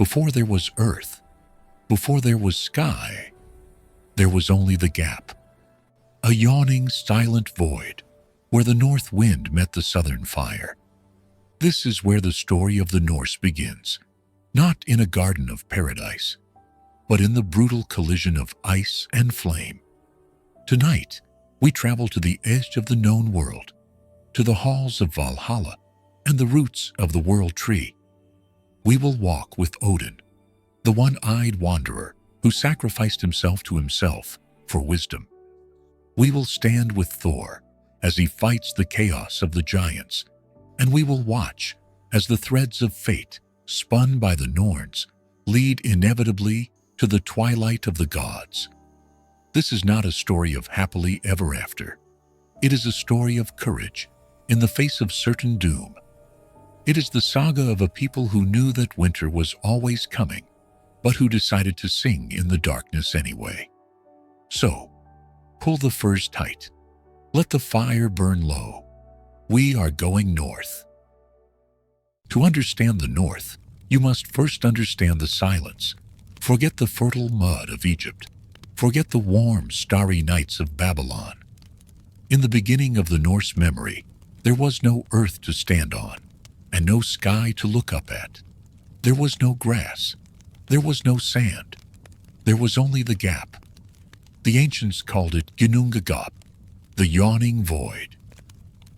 Before there was earth, before there was sky, there was only the gap. A yawning, silent void where the north wind met the southern fire. This is where the story of the Norse begins, not in a garden of paradise, but in the brutal collision of ice and flame. Tonight, we travel to the edge of the known world, to the halls of Valhalla and the roots of the World Tree. We will walk with Odin, the one-eyed wanderer who sacrificed himself to himself for wisdom. We will stand with Thor as he fights the chaos of the giants, and we will watch as the threads of fate spun by the Norns lead inevitably to the twilight of the gods. This is not a story of happily ever after. It is a story of courage in the face of certain doom. It is the saga of a people who knew that winter was always coming, but who decided to sing in the darkness anyway. So, pull the furs tight. Let the fire burn low. We are going north. To understand the north, you must first understand the silence. Forget the fertile mud of Egypt. Forget the warm, starry nights of Babylon. In the beginning of the Norse memory, there was no earth to stand on, and no sky to look up at. There was no grass. There was no sand. There was only the gap. The ancients called it Ginnungagap, the yawning void.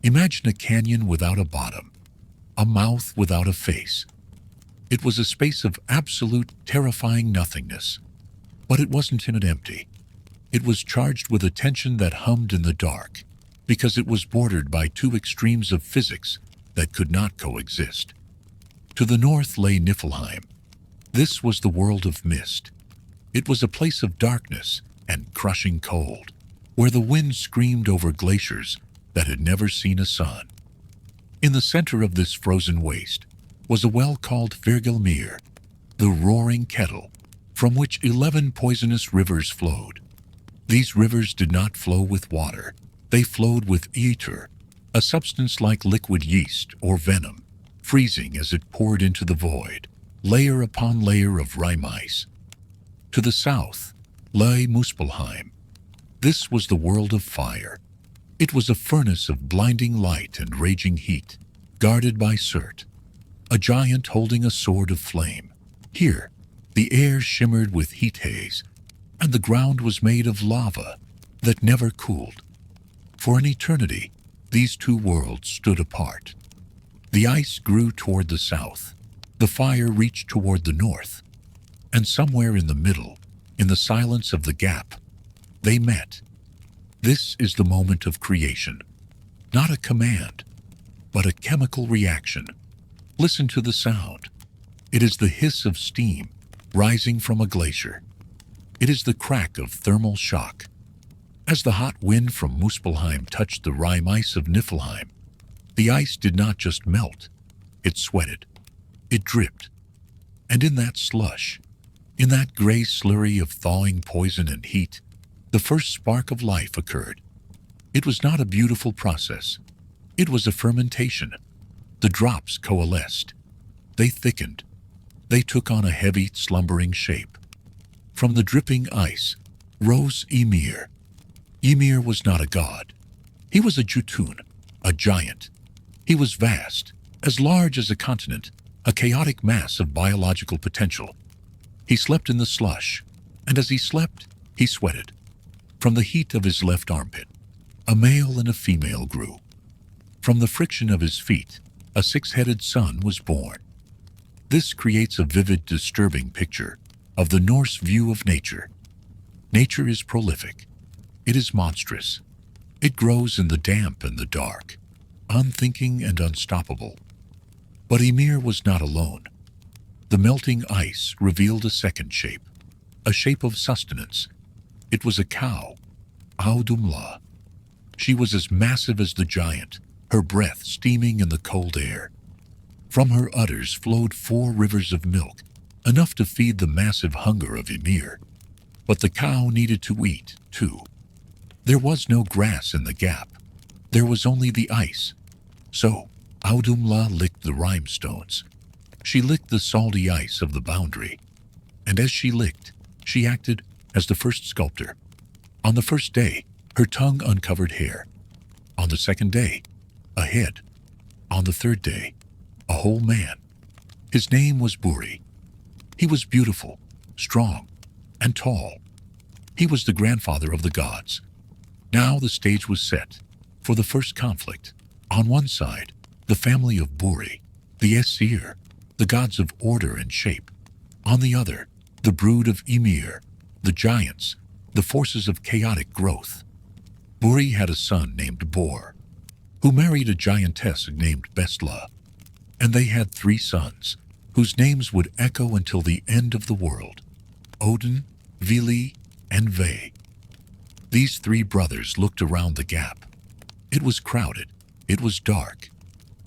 Imagine a canyon without a bottom, a mouth without a face. It was a space of absolute, terrifying nothingness. But it wasn't in it empty. It was charged with a tension that hummed in the dark, because it was bordered by two extremes of physics that could not coexist. To the north lay Niflheim. This was the world of mist. It was a place of darkness and crushing cold, where the wind screamed over glaciers that had never seen a sun. In the center of this frozen waste was a well called Ymir, the roaring kettle, from which 11 poisonous rivers flowed. These rivers did not flow with water. They flowed with ether, a substance like liquid yeast or venom, freezing as it poured into the void, layer upon layer of rime ice. To the south lay Muspelheim. This was the world of fire. It was a furnace of blinding light and raging heat, guarded by Surtr, a giant holding a sword of flame. Here, the air shimmered with heat haze, and the ground was made of lava that never cooled. For an eternity, these two worlds stood apart. The ice grew toward the south, the fire reached toward the north, and somewhere in the middle, in the silence of the gap, they met. This is the moment of creation, not a command, but a chemical reaction. Listen to the sound. It is the hiss of steam rising from a glacier. It is the crack of thermal shock. As the hot wind from Muspelheim touched the rime ice of Niflheim, the ice did not just melt, it sweated, it dripped. And in that slush, in that gray slurry of thawing poison and heat, the first spark of life occurred. It was not a beautiful process. It was a fermentation. The drops coalesced. They thickened. They took on a heavy, slumbering shape. From the dripping ice rose Ymir. Ymir was not a god. He was a Jotun, a giant. He was vast, as large as a continent, a chaotic mass of biological potential. He slept in the slush, and as he slept, he sweated. From the heat of his left armpit, a male and a female grew. From the friction of his feet, a six-headed son was born. This creates a vivid, disturbing picture of the Norse view of nature. Nature is prolific. It is monstrous. It grows in the damp and the dark, unthinking and unstoppable. But Ymir was not alone. The melting ice revealed a second shape, a shape of sustenance. It was a cow, Audumla. She was as massive as the giant, her breath steaming in the cold air. From her udders flowed 4 rivers of milk, enough to feed the massive hunger of Ymir. But the cow needed to eat, too. There was no grass in the gap. There was only the ice. So Audumla licked the rhinestones. She licked the salty ice of the boundary, and as she licked, she acted as the first sculptor. On the first day, her tongue uncovered hair. On the second day, a head. On the third day, a whole man. His name was Buri. He was beautiful, strong, and tall. He was the grandfather of the gods. Now the stage was set for the first conflict. On one side, the family of Buri, the Aesir, the gods of order and shape. On the other, the brood of Ymir, the giants, the forces of chaotic growth. Buri had a son named Bor, who married a giantess named Bestla, and they had 3 sons, whose names would echo until the end of the world: Odin, Vili, and Ve. These 3 brothers looked around the gap. It was crowded. It was dark.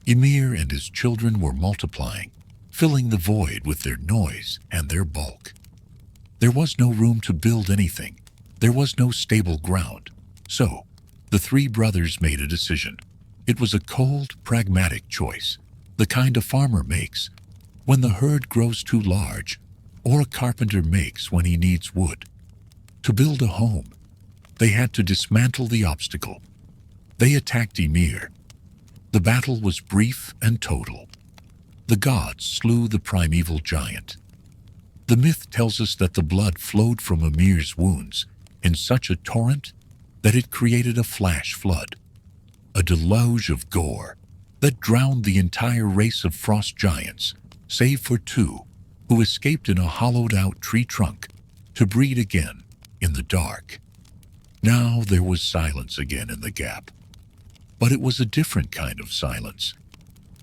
Ymir and his children were multiplying, filling the void with their noise and their bulk. There was no room to build anything. There was no stable ground. So, the 3 brothers made a decision. It was a cold, pragmatic choice, the kind a farmer makes when the herd grows too large, or a carpenter makes when he needs wood. To build a home, they had to dismantle the obstacle. They attacked Ymir. The battle was brief and total. The gods slew the primeval giant. The myth tells us that the blood flowed from Ymir's wounds in such a torrent that it created a flash flood, a deluge of gore that drowned the entire race of frost giants, save for 2 who escaped in a hollowed-out tree trunk to breed again in the dark. Now there was silence again in the gap. But it was a different kind of silence.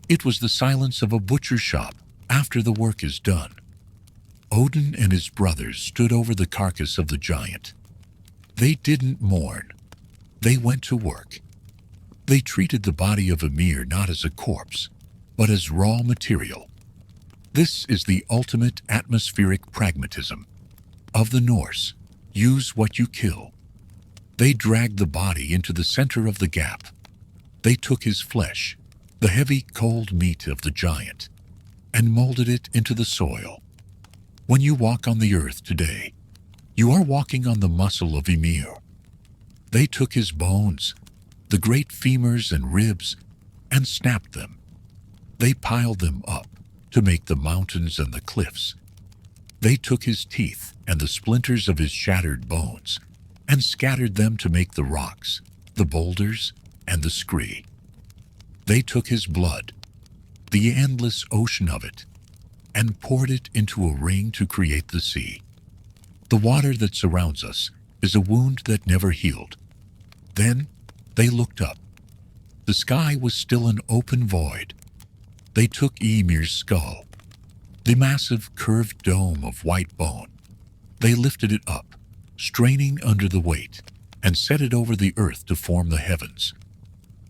It was the silence of a butcher shop after the work is done. Odin and his brothers stood over the carcass of the giant. They didn't mourn. They went to work. They treated the body of Ymir not as a corpse, but as raw material. This is the ultimate atmospheric pragmatism of the Norse. Use what you kill. They dragged the body into the center of the gap. They took his flesh, the heavy, cold meat of the giant, and molded it into the soil. When you walk on the earth today, you are walking on the muscle of Ymir. They took his bones, the great femurs and ribs, and snapped them. They piled them up to make the mountains and the cliffs. They took his teeth and the splinters of his shattered bones and scattered them to make the rocks, the boulders, and the scree. They took his blood, the endless ocean of it, and poured it into a ring to create the sea. The water that surrounds us is a wound that never healed. Then they looked up. The sky was still an open void. They took Ymir's skull, the massive curved dome of white bone. They lifted it up, straining under the weight, and set it over the earth to form the heavens.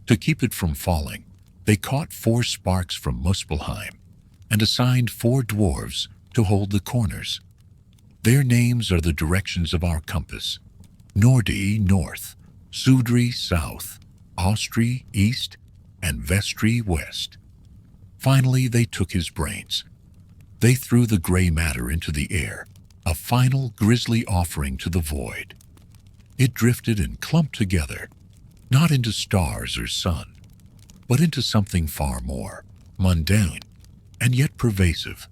To keep it from falling, they caught 4 sparks from Muspelheim and assigned 4 dwarves to hold the corners. Their names are the directions of our compass: Nordi, north; Sudri, south; Austri, east; and Vestri, west. Finally, they took his brains. They threw the gray matter into the air, a final grisly offering to the void. It drifted and clumped together, not into stars or sun, but into something far more mundane and yet pervasive: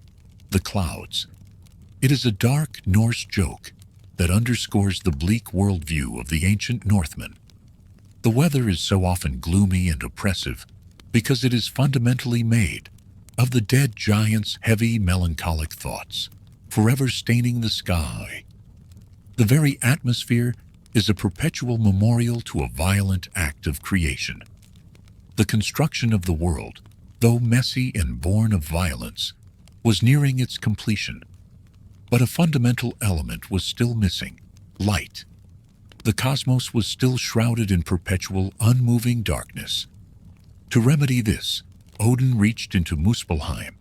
the clouds. It is a dark Norse joke that underscores the bleak worldview of the ancient Northmen. The weather is so often gloomy and oppressive because it is fundamentally made of the dead giant's heavy, melancholic thoughts, forever staining the sky. The very atmosphere is a perpetual memorial to a violent act of creation. The construction of the world, though messy and born of violence, was nearing its completion. But a fundamental element was still missing: light. The cosmos was still shrouded in perpetual, unmoving darkness. To remedy this, Odin reached into Muspelheim,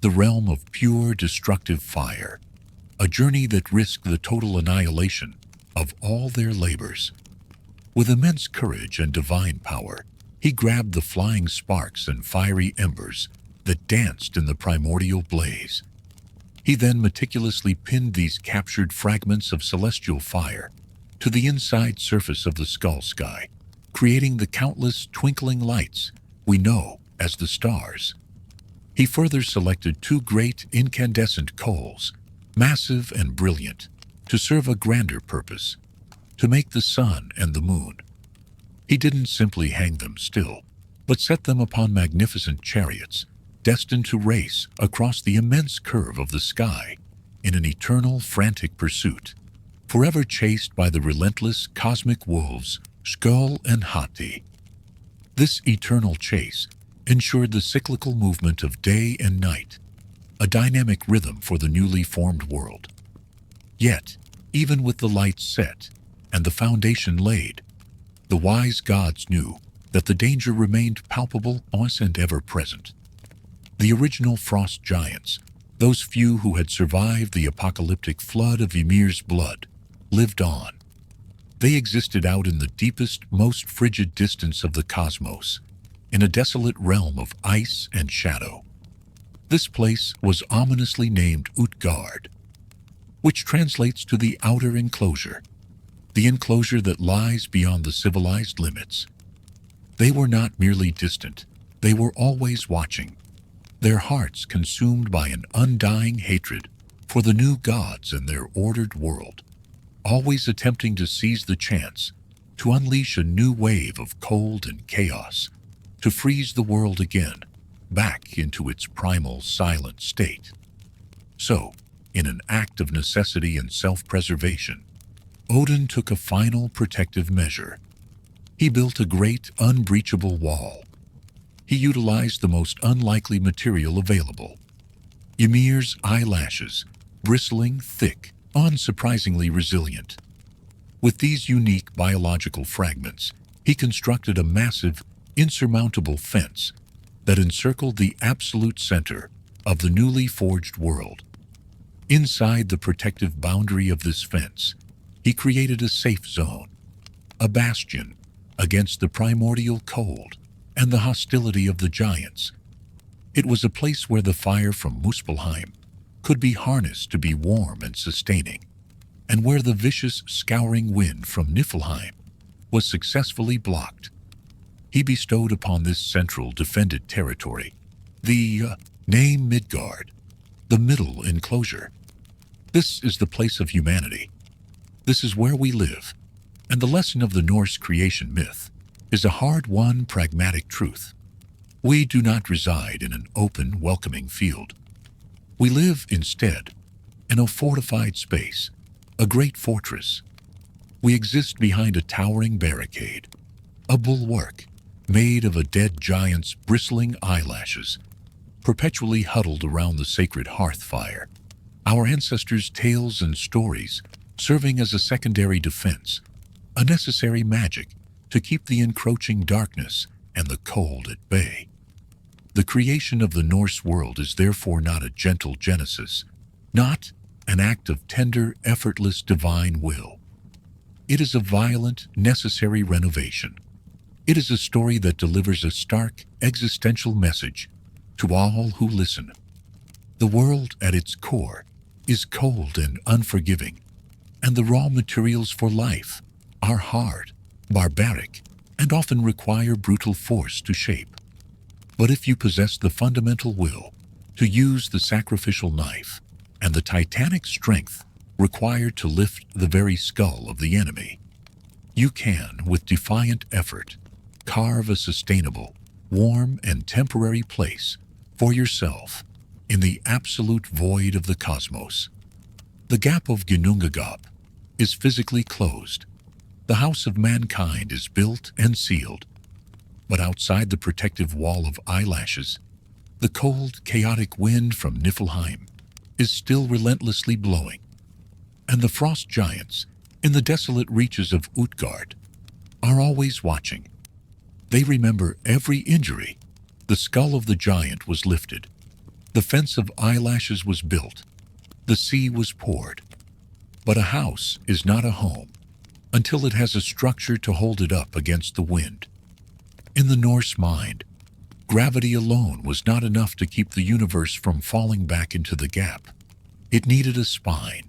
the realm of pure, destructive fire, a journey that risked the total annihilation of all their labors. With immense courage and divine power, he grabbed the flying sparks and fiery embers that danced in the primordial blaze. He then meticulously pinned these captured fragments of celestial fire to the inside surface of the skull sky, creating the countless twinkling lights we know as the stars. He further selected two great incandescent coals, massive and brilliant, to serve a grander purpose, to make the sun and the moon. He didn't simply hang them still, but set them upon magnificent chariots, destined to race across the immense curve of the sky in an eternal frantic pursuit, forever chased by the relentless cosmic wolves Skuld and Hati. This eternal chase ensured the cyclical movement of day and night, a dynamic rhythm for the newly formed world. Yet, even with the lights set and the foundation laid, the wise gods knew that the danger remained palpable, always and ever present. The original frost giants, those few who had survived the apocalyptic flood of Ymir's blood, lived on. They existed out in the deepest, most frigid distance of the cosmos, in a desolate realm of ice and shadow. This place was ominously named Utgard, which translates to the outer enclosure, the enclosure that lies beyond the civilized limits. They were not merely distant, they were always watching, their hearts consumed by an undying hatred for the new gods and their ordered world, always attempting to seize the chance to unleash a new wave of cold and chaos, to freeze the world again, back into its primal silent state. So, in an act of necessity and self-preservation, Odin took a final protective measure. He built a great, unbreachable wall. He utilized the most unlikely material available: Ymir's eyelashes, bristling, thick, unsurprisingly resilient. With these unique biological fragments, he constructed a massive, insurmountable fence that encircled the absolute center of the newly forged world. Inside the protective boundary of this fence, he created a safe zone, a bastion against the primordial cold and the hostility of the giants. It was a place where the fire from Muspelheim could be harnessed to be warm and sustaining, and where the vicious, scouring wind from Niflheim was successfully blocked. He bestowed upon this central defended territory the name Midgard, the middle enclosure. This is the place of humanity. This is where we live, and the lesson of the Norse creation myth is a hard-won, pragmatic truth. We do not reside in an open, welcoming field. We live, instead, in a fortified space, a great fortress. We exist behind a towering barricade, a bulwark made of a dead giant's bristling eyelashes, perpetually huddled around the sacred hearth fire, our ancestors' tales and stories serving as a secondary defense, a necessary magic to keep the encroaching darkness and the cold at bay. The creation of the Norse world is therefore not a gentle genesis, not an act of tender, effortless divine will. It is a violent, necessary renovation. It is a story that delivers a stark, existential message to all who listen. The world, at its core, is cold and unforgiving, and the raw materials for life are hard, barbaric, and often require brutal force to shape. But if you possess the fundamental will to use the sacrificial knife and the titanic strength required to lift the very skull of the enemy, you can, with defiant effort, carve a sustainable, warm, and temporary place for yourself in the absolute void of the cosmos. The gap of Ginnungagap is physically closed. The house of mankind is built and sealed. But outside the protective wall of eyelashes, the cold, chaotic wind from Niflheim is still relentlessly blowing, and the frost giants in the desolate reaches of Utgard are always watching. They remember every injury. The skull of the giant was lifted. The fence of eyelashes was built. The sea was poured. But a house is not a home until it has a structure to hold it up against the wind. In the Norse mind, Gravity alone was not enough to keep the universe from falling back into the gap. It needed a spine,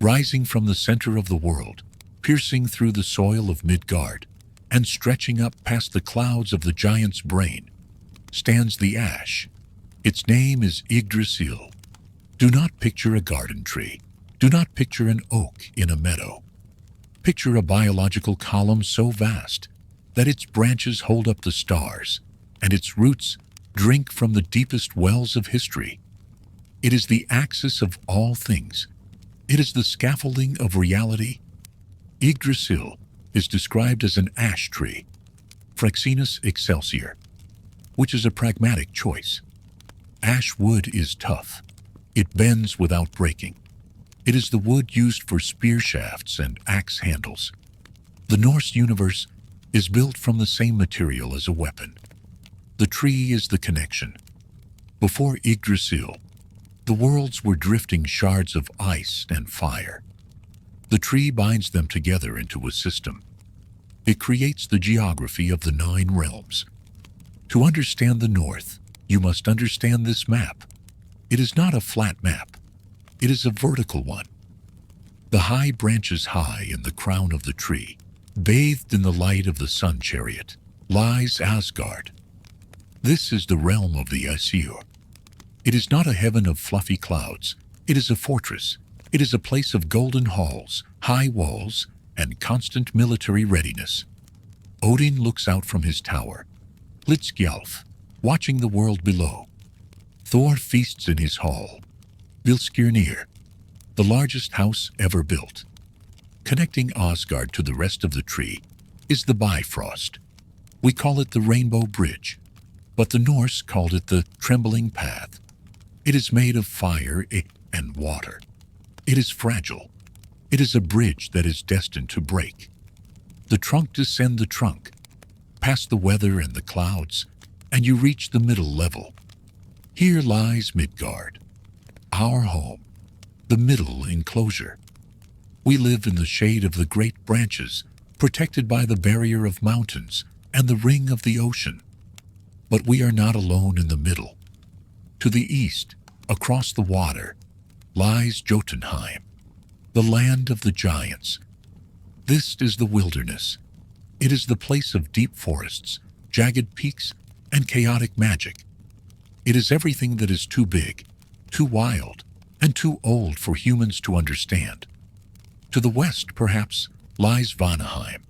rising from the center of the world, piercing through the soil of Midgard, and stretching up past the clouds of the giant's brain, stands the ash. Its name is Yggdrasil. Do not picture a garden tree. Do not picture an oak in a meadow. Picture a biological column so vast that its branches hold up the stars, and its roots drink from the deepest wells of history. It is the axis of all things. It is the scaffolding of reality. Yggdrasil is described as an ash tree, Fraxinus excelsior, which is a pragmatic choice. Ash wood is tough. It bends without breaking. It is the wood used for spear shafts and axe handles. The Norse universe is built from the same material as a weapon. The tree is the connection. Before Yggdrasil, the worlds were drifting shards of ice and fire. The tree binds them together into a system. It creates the geography of the 9 realms. To understand the North, you must understand this map. It is not a flat map. It is a vertical one. The high branches high in the crown of the tree, bathed in the light of the sun chariot, lies Asgard. This is the realm of the Aesir. It is not a heaven of fluffy clouds. It is a fortress. It is a place of golden halls, high walls, and constant military readiness. Odin looks out from his tower, Hlidskjalf, watching the world below. Thor feasts in his hall, Bilskirnir, the largest house ever built. Connecting Asgard to the rest of the tree is the Bifrost. We call it the Rainbow Bridge, but the Norse called it the Trembling Path. It is made of fire and water. It is fragile. It is a bridge that is destined to break. The trunk descend the trunk, past the weather and the clouds, and you reach the middle level. Here lies Midgard, our home, the middle enclosure. We live in the shade of the great branches, protected by the barrier of mountains and the ring of the ocean. But we are not alone in the middle. To the east, across the water, lies Jotunheim, the land of the giants. This is the wilderness. It is the place of deep forests, jagged peaks, and chaotic magic. It is everything that is too big, too wild, and too old for humans to understand. To the west, perhaps, lies Vanaheim,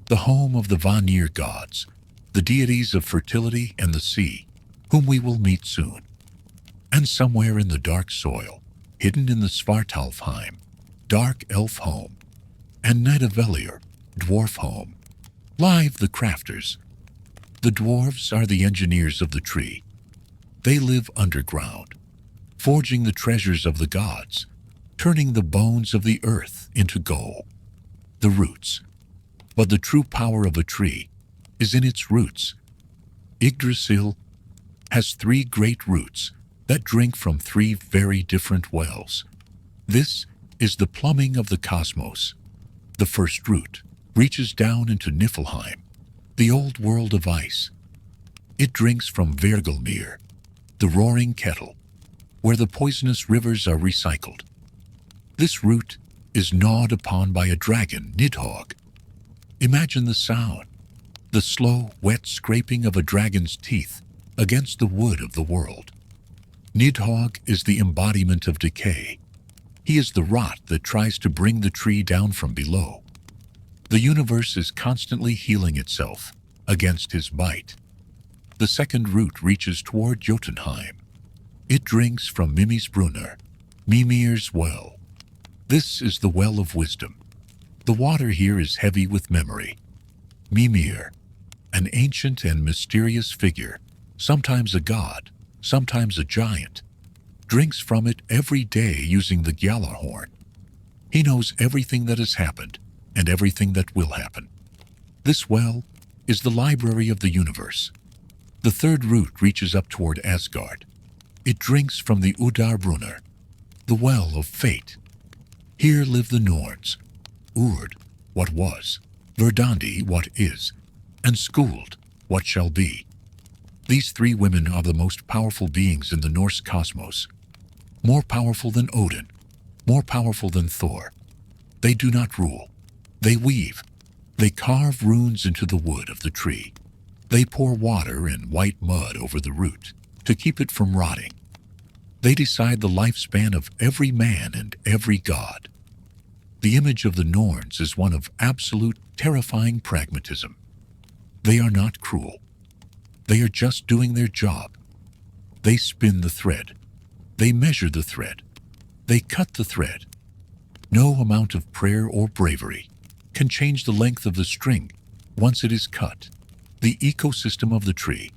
the home of the Vanir gods, the deities of fertility and the sea, whom we will meet soon. And somewhere in the dark soil, hidden in the Svartalfheim, dark elf home, and Nidavellir, dwarf home, lie the crafters. The dwarves are the engineers of the tree. They live underground, forging the treasures of the gods, turning the bones of the earth into gold. The roots. But the true power of a tree is in its roots. Yggdrasil has 3 great roots that drink from 3 very different wells. This is the plumbing of the cosmos. The first root reaches down into Niflheim, the old world of ice. It drinks from Hvergelmir, the roaring kettle, where the poisonous rivers are recycled. This root is gnawed upon by a dragon, Nidhogg. Imagine the sound, the slow, wet scraping of a dragon's teeth against the wood of the world. Nidhogg is the embodiment of decay. He is the rot that tries to bring the tree down from below. The universe is constantly healing itself against his bite. The second root reaches toward Jotunheim. It drinks from Mimisbrunner, Mimir's well. This is the well of wisdom. The water here is heavy with memory. Mimir, an ancient and mysterious figure, sometimes a god, sometimes a giant, drinks from it every day using the Gjallarhorn. He knows everything that has happened and everything that will happen. This well is the library of the universe. The third root reaches up toward Asgard. It drinks from the Udarbrunner, the well of fate. Here live the Norns, Urd, what was, Verdandi, what is, and Skuld, what shall be. These three women are the most powerful beings in the Norse cosmos, more powerful than Odin, more powerful than Thor. They do not rule. They weave. They carve runes into the wood of the tree. They pour water and white mud over the root to keep it from rotting. They decide the lifespan of every man and every god. The image of the Norns is one of absolute, terrifying pragmatism. They are not cruel. They are just doing their job. They spin the thread. They measure the thread. They cut the thread. No amount of prayer or bravery can change the length of the string once it is cut. The ecosystem of the tree.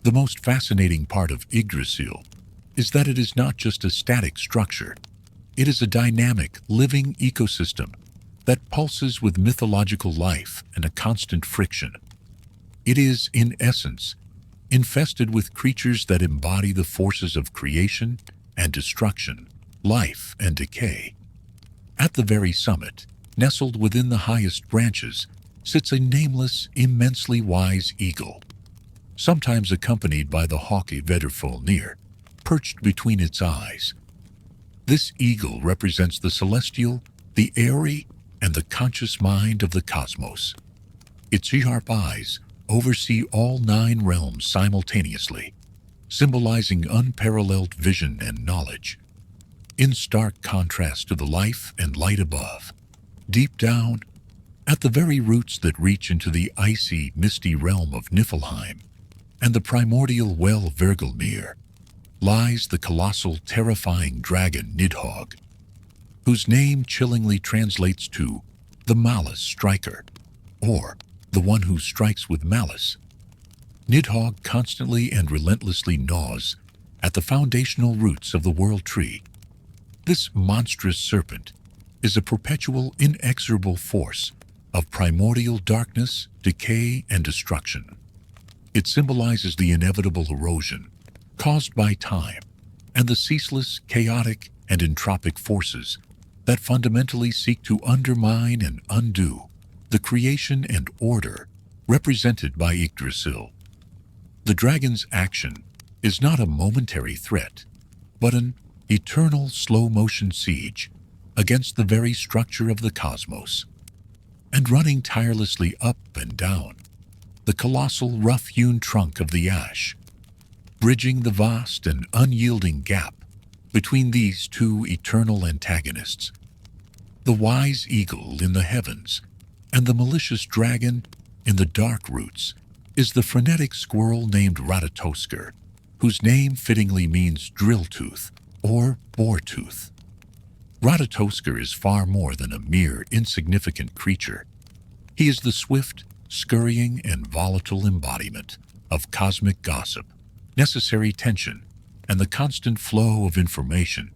The most fascinating part of Yggdrasil is that it is not just a static structure. It is a dynamic, living ecosystem that pulses with mythological life and a constant friction. It is, in essence, infested with creatures that embody the forces of creation and destruction, life and decay. At the very summit, nestled within the highest branches, sits a nameless, immensely wise eagle, sometimes accompanied by the hawky Fenrir, perched between its eyes. This eagle represents the celestial, the airy, and the conscious mind of the cosmos. Its sharp eyes oversee all 9 realms simultaneously, symbolizing unparalleled vision and knowledge. In stark contrast to the life and light above, deep down, at the very roots that reach into the icy, misty realm of Niflheim and the primordial well of Ymir, lies the colossal, terrifying dragon Nidhogg, whose name chillingly translates to the Malice Striker, or the one who strikes with malice. Nidhogg constantly and relentlessly gnaws at the foundational roots of the world tree. This monstrous serpent is a perpetual, inexorable force of primordial darkness, decay, and destruction. It symbolizes the inevitable erosion caused by time and the ceaseless, chaotic, and entropic forces that fundamentally seek to undermine and undo the creation and order represented by Yggdrasil. The dragon's action is not a momentary threat, but an eternal slow-motion siege against the very structure of the cosmos. And running tirelessly up and down the colossal, rough-hewn trunk of the ash, bridging the vast and unyielding gap between these two eternal antagonists, the wise eagle in the heavens and the malicious dragon in the dark roots is the frenetic squirrel named Ratatoskr, whose name fittingly means drill tooth or boar tooth. Ratatoskr is far more than a mere insignificant creature. He is the swift, scurrying, and volatile embodiment of cosmic gossip, necessary tension, and the constant flow of information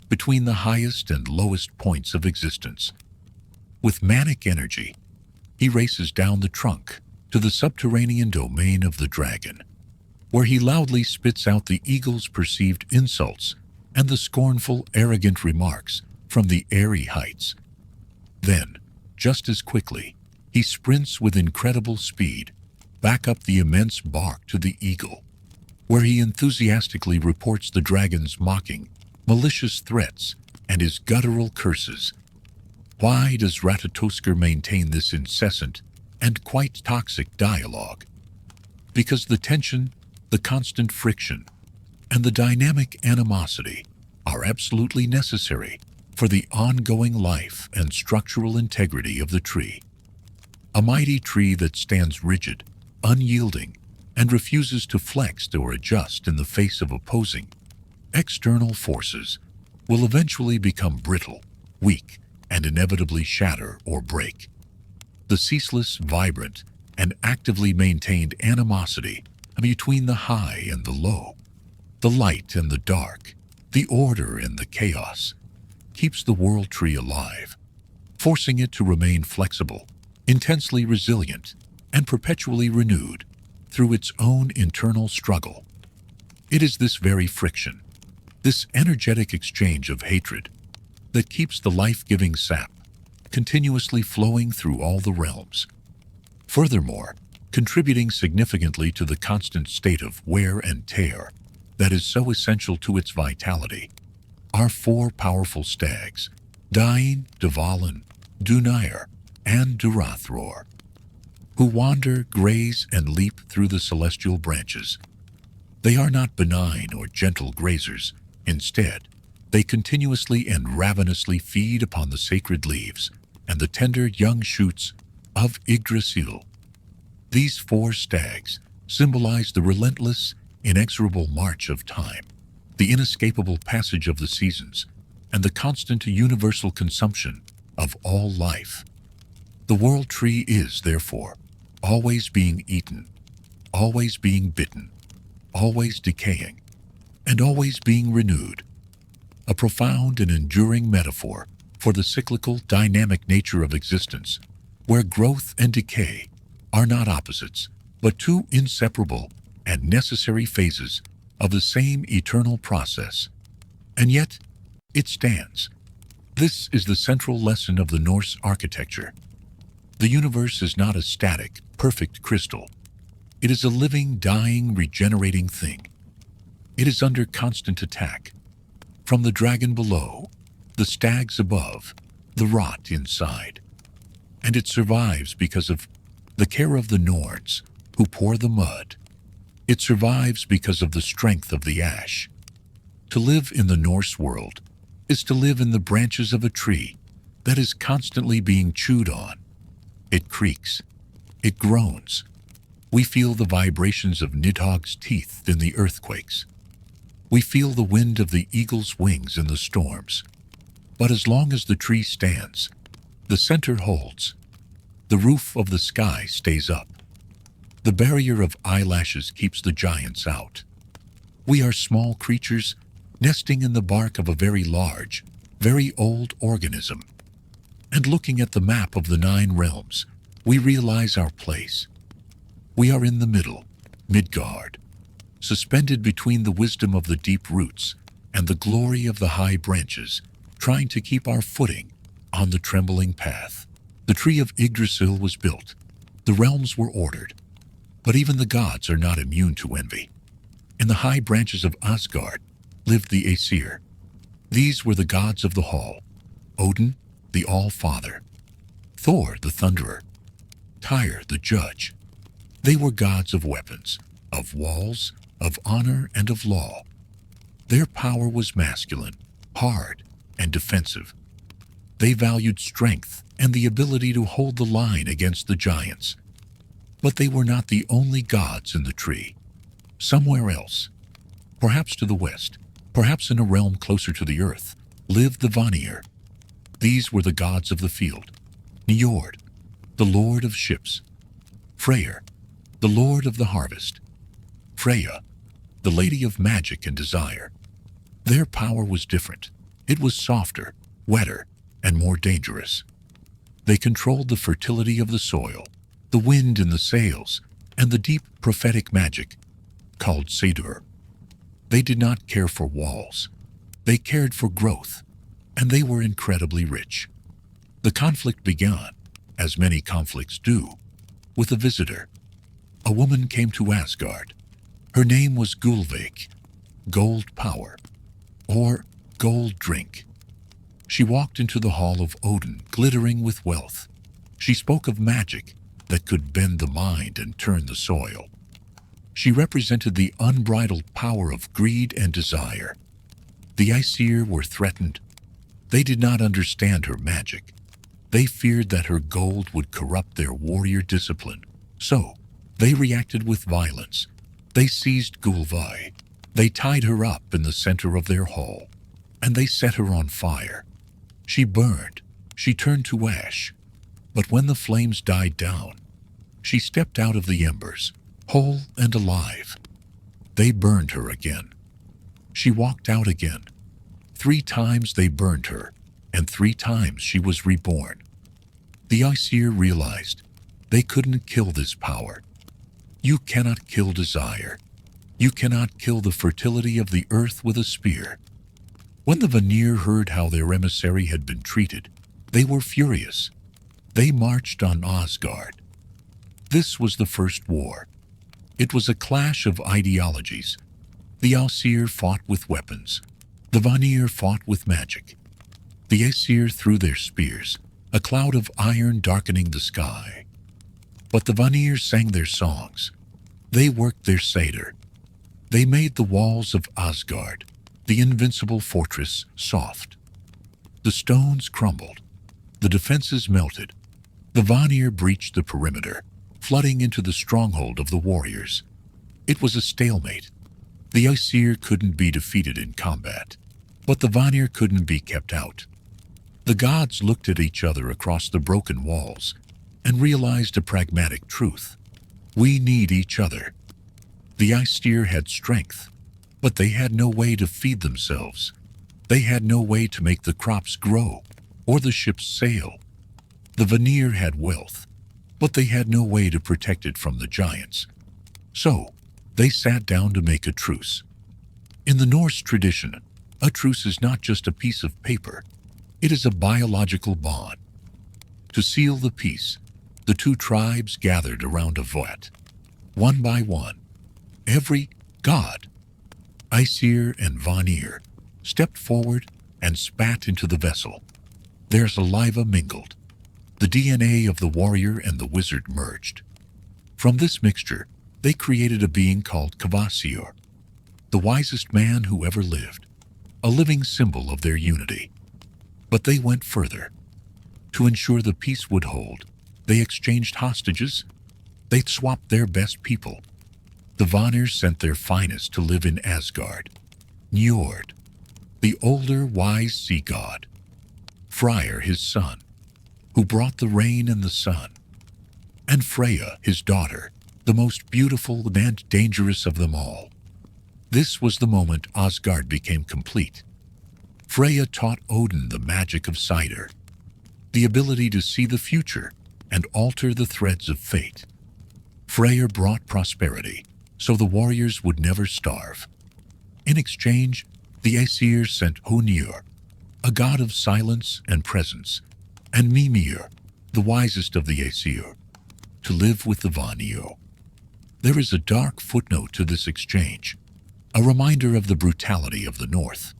between the highest and lowest points of existence. With manic energy, he races down the trunk to the subterranean domain of the dragon, where he loudly spits out the eagle's perceived insults and the scornful, arrogant remarks from the airy heights. Then, just as quickly, he sprints with incredible speed back up the immense bark to the eagle, where he enthusiastically reports the dragon's mocking, malicious threats and his guttural curses. Why does Ratatoskr maintain this incessant and quite toxic dialogue? Because the tension, the constant friction, and the dynamic animosity are absolutely necessary for the ongoing life and structural integrity of the tree. A mighty tree that stands rigid, unyielding, and refuses to flex or adjust in the face of opposing external forces will eventually become brittle, weak, and inevitably shatter or break. The ceaseless, vibrant, and actively maintained animosity between the high and the low, the light and the dark, the order and the chaos, keeps the world tree alive, forcing it to remain flexible, intensely resilient, and perpetually renewed through its own internal struggle. It is this very friction, this energetic exchange of hatred, that keeps the life-giving sap continuously flowing through all the realms. Furthermore, contributing significantly to the constant state of wear and tear that is so essential to its vitality, are four powerful stags, Dain, Dvalin, Duneyr, and Durathror, who wander, graze, and leap through the celestial branches. They are not benign or gentle grazers. Instead, they continuously and ravenously feed upon the sacred leaves and the tender young shoots of Yggdrasil. These four stags symbolize the relentless, inexorable march of time, the inescapable passage of the seasons, and the constant universal consumption of all life. The world tree is, therefore, always being eaten, always being bitten, always decaying, and always being renewed. A profound and enduring metaphor for the cyclical, dynamic nature of existence, where growth and decay are not opposites, but two inseparable and necessary phases of the same eternal process. And yet, it stands. This is the central lesson of the Norse architecture. The universe is not a static, perfect crystal. It is a living, dying, regenerating thing. It is under constant attack. From the dragon below, the stags above, the rot inside. And it survives because of the care of the Nords, who pour the mud. It survives because of the strength of the ash. To live in the Norse world is to live in the branches of a tree that is constantly being chewed on. It creaks. It groans. We feel the vibrations of Nidhogg's teeth in the earthquakes. We feel the wind of the eagle's wings in the storms. But as long as the tree stands, the center holds. The roof of the sky stays up. The barrier of eyelashes keeps the giants out. We are small creatures nesting in the bark of a very large, very old organism. And looking at the map of the 9 realms, we realize our place. We are in the middle, Midgard, suspended between the wisdom of the deep roots and the glory of the high branches, trying to keep our footing on the trembling path. The tree of Yggdrasil was built. The realms were ordered. But even the gods are not immune to envy. In the high branches of Asgard lived the Aesir. These were the gods of the hall. Odin, the All-Father. Thor, the Thunderer. Tyr, the Judge. They were gods of weapons, of walls, of honor, and of law. Their power was masculine, hard, and defensive. They valued strength and the ability to hold the line against the giants. But they were not the only gods in the tree. Somewhere else, perhaps to the west, perhaps in a realm closer to the earth, lived the Vanir. These were the gods of the field. Njord, the lord of ships. Freyr, the lord of the harvest. Freya, the lady of magic and desire. Their power was different. It was softer, wetter, and more dangerous. They controlled the fertility of the soil, the wind in the sails, and the deep prophetic magic called Surtr. They did not care for walls. They cared for growth, and they were incredibly rich. The conflict began, as many conflicts do, with a visitor. A woman came to Asgard. Her name was Gulveig, gold power, or gold drink. She walked into the hall of Odin, glittering with wealth. She spoke of magic that could bend the mind and turn the soil. She represented the unbridled power of greed and desire. The Aesir were threatened. They did not understand her magic. They feared that her gold would corrupt their warrior discipline. So, they reacted with violence. They seized Gulveig. They tied her up in the center of their hall, and they set her on fire. She burned. She turned to ash. But when the flames died down, she stepped out of the embers, whole and alive. They burned her again. She walked out again. 3 times they burned her, and 3 times she was reborn. The Aesir realized they couldn't kill this power. You cannot kill desire. You cannot kill the fertility of the earth with a spear. When the Vanir heard how their emissary had been treated, they were furious. They marched on Asgard. This was the first war. It was a clash of ideologies. The Aesir fought with weapons. The Vanir fought with magic. The Aesir threw their spears, a cloud of iron darkening the sky. But the Vanir sang their songs. They worked their satyr. They made the walls of Asgard, the invincible fortress, soft. The stones crumbled. The defenses melted. The Vanir breached the perimeter, flooding into the stronghold of the warriors. It was a stalemate. The Aesir couldn't be defeated in combat, but the Vanir couldn't be kept out. The gods looked at each other across the broken walls and realized a pragmatic truth. We need each other. The Aesir had strength, but they had no way to feed themselves. They had no way to make the crops grow or the ships sail. The Vanir had wealth, but they had no way to protect it from the giants. So, they sat down to make a truce. In the Norse tradition, a truce is not just a piece of paper. It is a biological bond. To seal the peace, the two tribes gathered around a voet. One by one, every god, Aesir and Vanir, stepped forward and spat into the vessel. Their saliva mingled. The DNA of the warrior and the wizard merged. From this mixture, they created a being called Kvasir, the wisest man who ever lived, a living symbol of their unity. But they went further. To ensure the peace would hold, they exchanged hostages. They swapped their best people. The Vanir sent their finest to live in Asgard. Njord, the older wise sea god. Freyr, his son, who brought the rain and the sun. And Freya, his daughter, the most beautiful and dangerous of them all. This was the moment Asgard became complete. Freya taught Odin the magic of Surtr, the ability to see the future and alter the threads of fate. Freya brought prosperity, so the warriors would never starve. In exchange, the Aesir sent Ymir, a god of silence and presence, and Mimir, the wisest of the Aesir, to live with the Vanir. There is a dark footnote to this exchange, a reminder of the brutality of the North.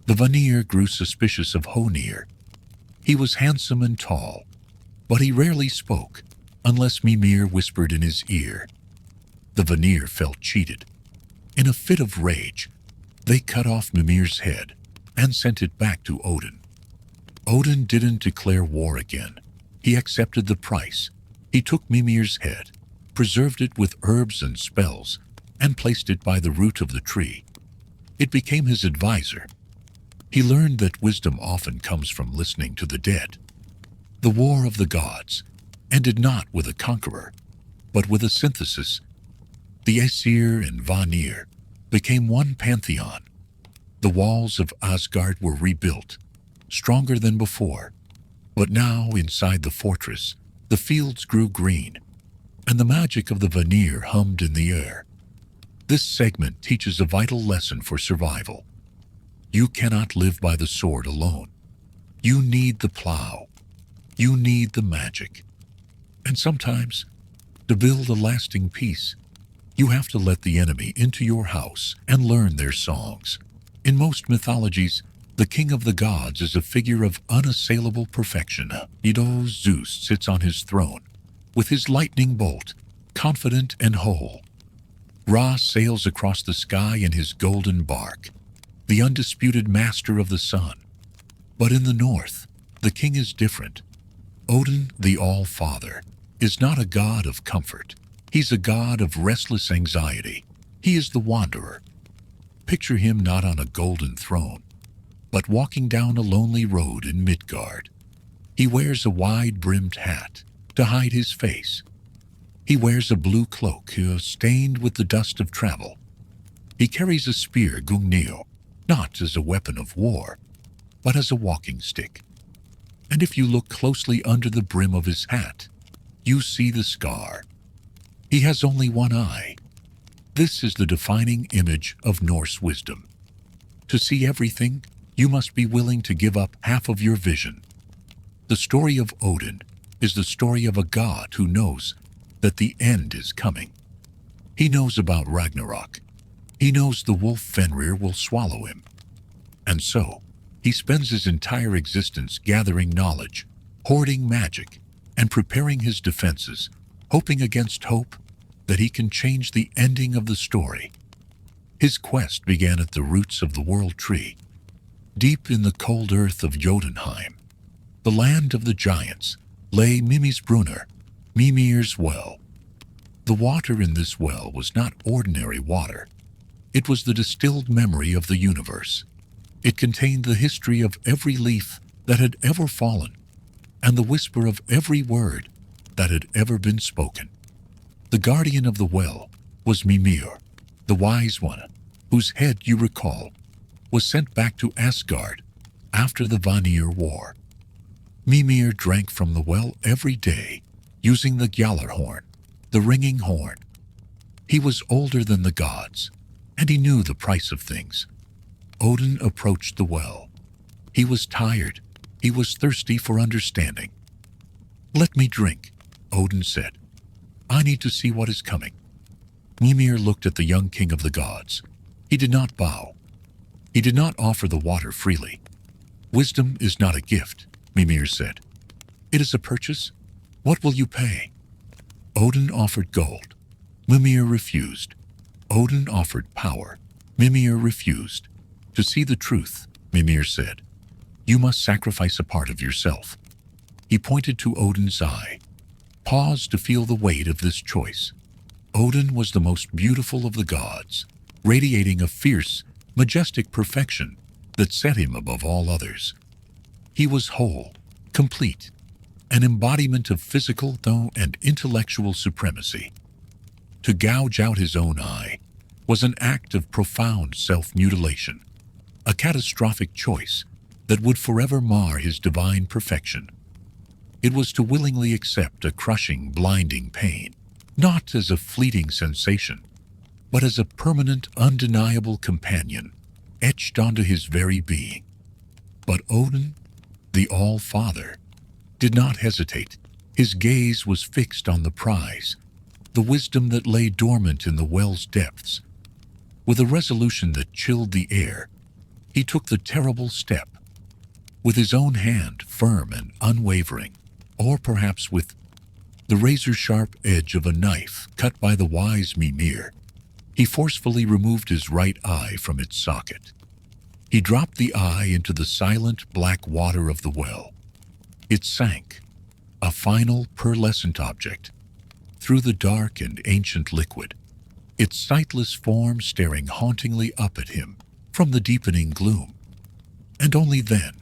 The Vanir grew suspicious of Ymir. He was handsome and tall, but he rarely spoke unless Mimir whispered in his ear. The Vanir felt cheated. In a fit of rage, they cut off Mimir's head and sent it back to Odin. Odin didn't declare war again. He accepted the price. He took Mimir's head, preserved it with herbs and spells, and placed it by the root of the tree. It became his advisor. He learned that wisdom often comes from listening to the dead. The war of the gods ended not with a conqueror, but with a synthesis. The Aesir and Vanir became one pantheon. The walls of Asgard were rebuilt, stronger than before. But now, inside the fortress, the fields grew green, and the magic of the Vanir hummed in the air. This segment teaches a vital lesson for survival. You cannot live by the sword alone. You need the plow. You need the magic. And sometimes, to build a lasting peace, you have to let the enemy into your house and learn their songs. In most mythologies, the king of the gods is a figure of unassailable perfection. Zeus sits on his throne, with his lightning bolt, confident and whole. Ra sails across the sky in his golden bark, the undisputed master of the sun. But in the north, the king is different. Odin, the All-Father, is not a god of comfort. He's a god of restless anxiety. He is the wanderer. Picture him not on a golden throne, but walking down a lonely road in Midgard. He wears a wide-brimmed hat to hide his face. He wears a blue cloak stained with the dust of travel. He carries a spear, Gungnir, not as a weapon of war, but as a walking stick. And if you look closely under the brim of his hat, you see the scar. He has only one eye. This is the defining image of Norse wisdom. To see everything, you must be willing to give up half of your vision. The story of Odin is the story of a god who knows that the end is coming. He knows about Ragnarok. He knows the wolf Fenrir will swallow him. And so, he spends his entire existence gathering knowledge, hoarding magic, and preparing his defenses, hoping against hope that he can change the ending of the story. His quest began at the roots of the World Tree, deep in the cold earth of Jotunheim. The land of the giants lay Mimir's Mimir's well. The water in this well was not ordinary water. It was the distilled memory of the universe. It contained the history of every leaf that had ever fallen, and the whisper of every word that had ever been spoken. The guardian of the well was Ymir, the wise one, whose head, you recall, was sent back to Asgard after the Vanir War. Ymir drank from the well every day, using the Gjallarhorn, the ringing horn. He was older than the gods, and he knew the price of things. Odin approached the well. He was tired. He was thirsty for understanding. "Let me drink," Odin said. "I need to see what is coming." Ymir looked at the young king of the gods. He did not bow. He did not offer the water freely. "Wisdom is not a gift," Ymir said. "It is a purchase. What will you pay?" Odin offered gold. Ymir refused. Odin offered power. Ymir refused. "To see the truth," Ymir said, "you must sacrifice a part of yourself." He pointed to Odin's eye. Pause to feel the weight of this choice. Odin was the most beautiful of the gods, radiating a fierce, majestic perfection that set him above all others. He was whole, complete, an embodiment of physical and intellectual supremacy. To gouge out his own eye was an act of profound self-mutilation, a catastrophic choice that would forever mar his divine perfection. It was to willingly accept a crushing, blinding pain, not as a fleeting sensation, but as a permanent, undeniable companion etched onto his very being. But Odin, the All-Father, did not hesitate. His gaze was fixed on the prize, the wisdom that lay dormant in the well's depths. With a resolution that chilled the air, he took the terrible step. With his own hand firm and unwavering, or perhaps with the razor-sharp edge of a knife cut by the wise Ymir, he forcefully removed his right eye from its socket. He dropped the eye into the silent black water of the well. It sank, a final pearlescent object, through the dark and ancient liquid, its sightless form staring hauntingly up at him from the deepening gloom. And only then,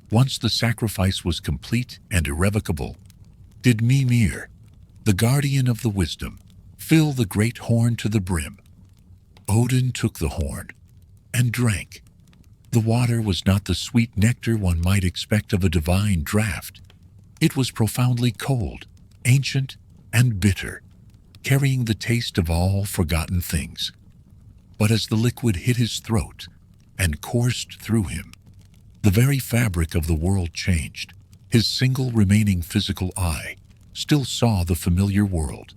once the sacrifice was complete and irrevocable, did Ymir, the guardian of the wisdom, fill the great horn to the brim. Odin took the horn and drank. The water was not the sweet nectar one might expect of a divine draught. It was profoundly cold, ancient, and bitter, carrying the taste of all forgotten things. But as the liquid hit his throat and coursed through him, the very fabric of the world changed. His single remaining physical eye still saw the familiar world,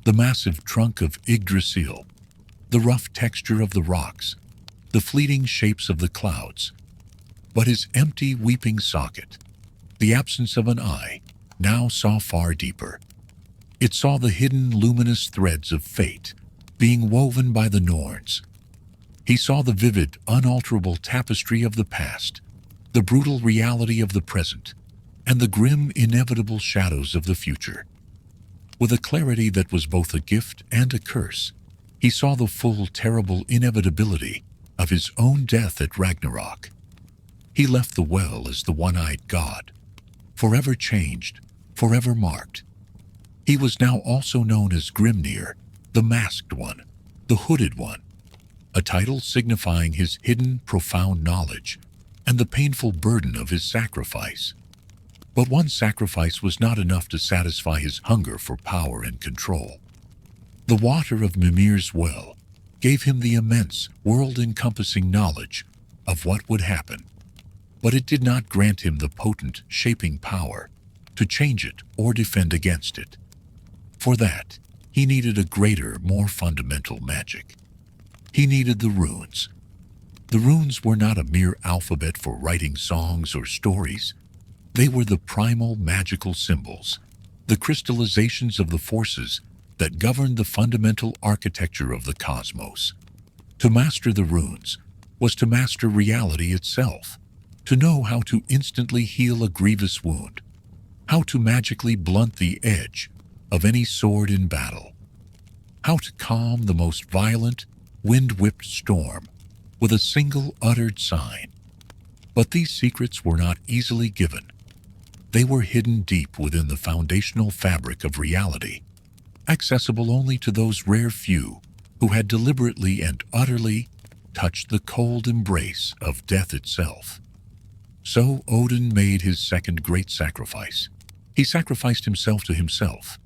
the massive trunk of Yggdrasil, the rough texture of the rocks, the fleeting shapes of the clouds. But his empty, weeping socket, the absence of an eye, now saw far deeper. It saw the hidden, luminous threads of fate being woven by the Norns. He saw the vivid, unalterable tapestry of the past, the brutal reality of the present, and the grim, inevitable shadows of the future. With a clarity that was both a gift and a curse, he saw the full, terrible inevitability of his own death at Ragnarok. He left the well as the one-eyed god, forever changed, forever marked. He was now also known as Grimnir, the Masked One, the Hooded One, a title signifying his hidden, profound knowledge and the painful burden of his sacrifice. But one sacrifice was not enough to satisfy his hunger for power and control. The water of Mimir's well gave him the immense, world-encompassing knowledge of what would happen, but it did not grant him the potent, shaping power to change it or defend against it. For that, he needed a greater, more fundamental magic. He needed the runes. The runes were not a mere alphabet for writing songs or stories. They were the primal magical symbols, the crystallizations of the forces that governed the fundamental architecture of the cosmos. To master the runes was to master reality itself, to know how to instantly heal a grievous wound, how to magically blunt the edge of any sword in battle, how to calm the most violent, wind-whipped storm with a single uttered sign. But these secrets were not easily given. They were hidden deep within the foundational fabric of reality, accessible only to those rare few who had deliberately and utterly touched the cold embrace of death itself. So Odin made his second great sacrifice. He sacrificed himself to himself.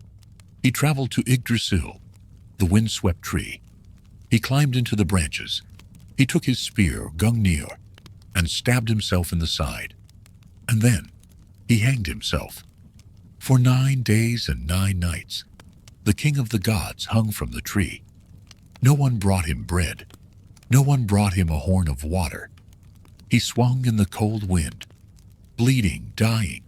He traveled to Yggdrasil, the wind-swept tree. He climbed into the branches. He took his spear, Gungnir, and stabbed himself in the side. And then he hanged himself. For 9 days and 9 nights, the king of the gods hung from the tree. No one brought him bread. No one brought him a horn of water. He swung in the cold wind, bleeding, dying,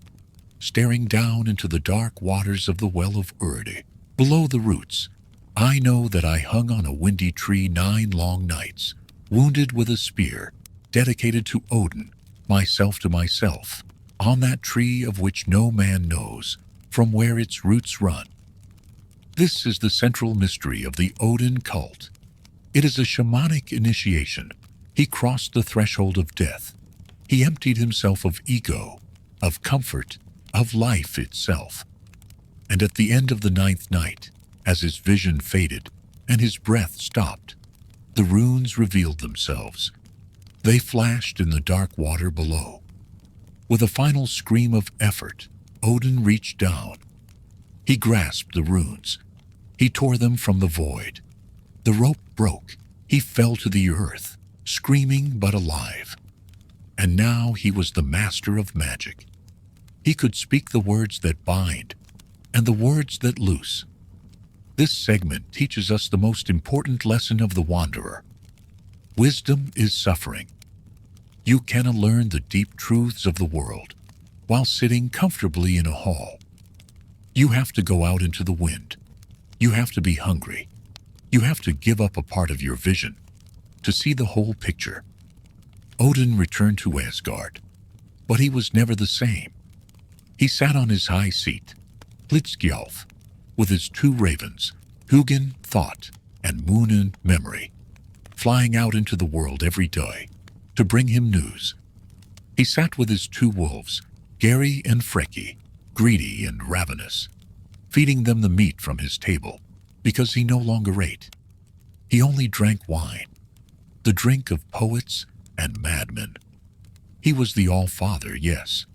staring down into the dark waters of the well of Urd. Below the roots, I know that I hung on a windy tree 9 long nights, wounded with a spear, dedicated to Odin, myself to myself, on that tree of which no man knows from where its roots run. This is the central mystery of the Odin cult. It is a shamanic initiation. He crossed the threshold of death. He emptied himself of ego, of comfort, of life itself. And at the end of the 9th night, as his vision faded and his breath stopped, the runes revealed themselves. They flashed in the dark water below. With a final scream of effort, Odin reached down. He grasped the runes. He tore them from the void. The rope broke. He fell to the earth, screaming but alive. And now he was the master of magic. He could speak the words that bind and the words that loose. This segment teaches us the most important lesson of the Wanderer. Wisdom is suffering. You cannot learn the deep truths of the world while sitting comfortably in a hall. You have to go out into the wind. You have to be hungry. You have to give up a part of your vision to see the whole picture. Odin returned to Asgard, but he was never the same. He sat on his high seat, Hlidskjalf, with his 2 ravens, Hugin, Thought, and Munin, Memory, flying out into the world every day to bring him news. He sat with his 2 wolves, Geri and Freki, greedy and ravenous, feeding them the meat from his table, because he no longer ate. He only drank wine, the drink of poets and madmen. He was the All-Father, yes,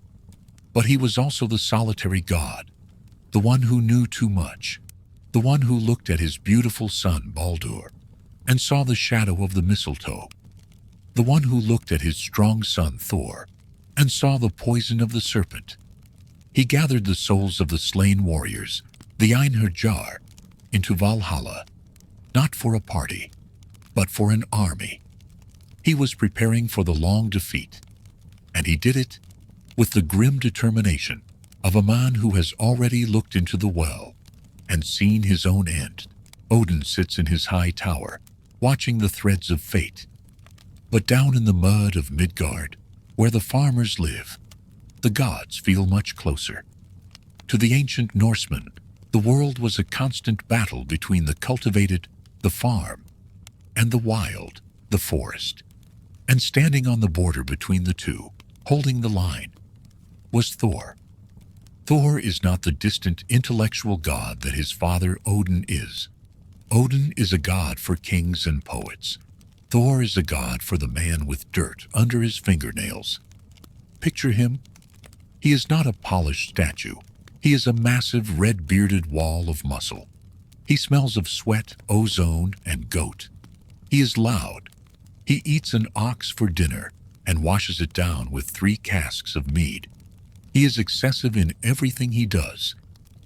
but he was also the solitary god, the one who knew too much, the one who looked at his beautiful son Baldur and saw the shadow of the mistletoe, the one who looked at his strong son Thor and saw the poison of the serpent. He gathered the souls of the slain warriors, the Einherjar, into Valhalla, not for a party, but for an army. He was preparing for the long defeat, and he did it with the grim determination of a man who has already looked into the well and seen his own end. Odin sits in his high tower, watching the threads of fate. But down in the mud of Midgard, where the farmers live, the gods feel much closer. To the ancient Norsemen, the world was a constant battle between the cultivated, the farm, and the wild, the forest. And standing on the border between the two, holding the line, was Thor. Thor is not the distant intellectual god that his father Odin is. Odin is a god for kings and poets. Thor is a god for the man with dirt under his fingernails. Picture him. He is not a polished statue. He is a massive red-bearded wall of muscle. He smells of sweat, ozone, and goat. He is loud. He eats an ox for dinner and washes it down with 3 casks of mead. He is excessive in everything he does.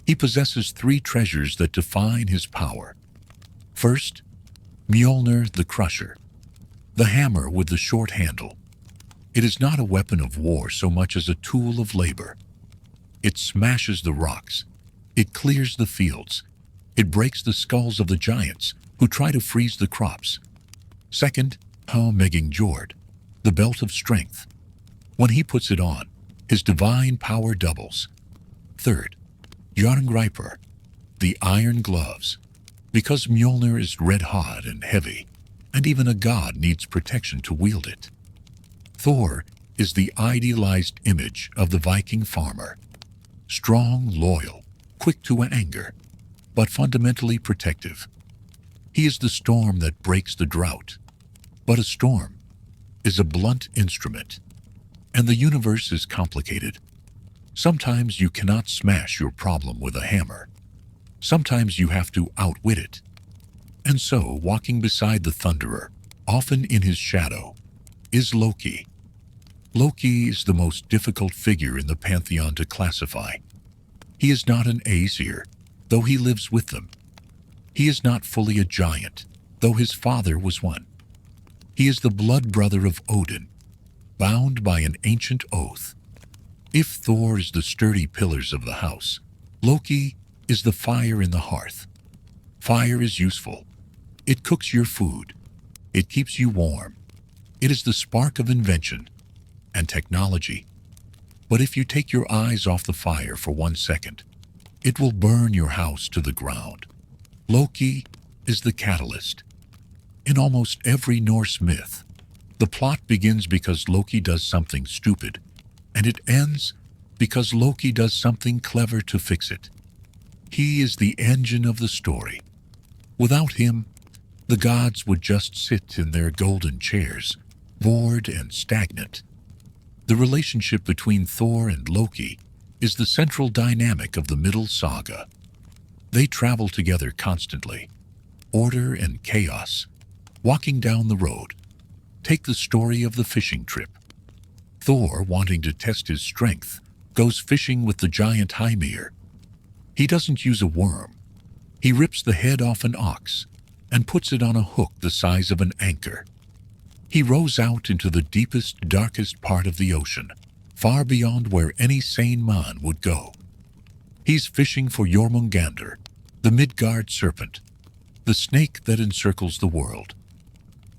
He possesses three treasures that define his power. First, Mjolnir the Crusher, the hammer with the short handle. It is not a weapon of war so much as a tool of labor. It smashes the rocks. It clears the fields. It breaks the skulls of the giants who try to freeze the crops. Second, Jörmungandr, the belt of strength. When he puts it on, his divine power doubles. Third, Jörmungandr, the iron gloves. Because Mjolnir is red-hot and heavy, and even a god needs protection to wield it. Thor is the idealized image of the Viking farmer. Strong, loyal, quick to anger, but fundamentally protective. He is the storm that breaks the drought. But a storm is a blunt instrument, and the universe is complicated. Sometimes you cannot smash your problem with a hammer. Sometimes you have to outwit it. And so, walking beside the Thunderer, often in his shadow, is Loki. Loki is the most difficult figure in the pantheon to classify. He is not an Aesir, though he lives with them. He is not fully a giant, though his father was one. He is the blood brother of Odin, bound by an ancient oath. If Thor is the sturdy pillars of the house, Loki is the fire in the hearth. Fire is useful. It cooks your food. It keeps you warm. It is the spark of invention and technology. But if you take your eyes off the fire for 1 second, it will burn your house to the ground. Loki is the catalyst. In almost every Norse myth, the plot begins because Loki does something stupid, and it ends because Loki does something clever to fix it. He is the engine of the story. Without him, the gods would just sit in their golden chairs, bored and stagnant. The relationship between Thor and Loki is the central dynamic of the Middle Saga. They travel together constantly, order and chaos, walking down the road. Take the story of the fishing trip. Thor, wanting to test his strength, goes fishing with the giant Ymir. He doesn't use a worm. He rips the head off an ox and puts it on a hook the size of an anchor. He rows out into the deepest, darkest part of the ocean, far beyond where any sane man would go. He's fishing for Jörmungandr, the Midgard serpent, the snake that encircles the world.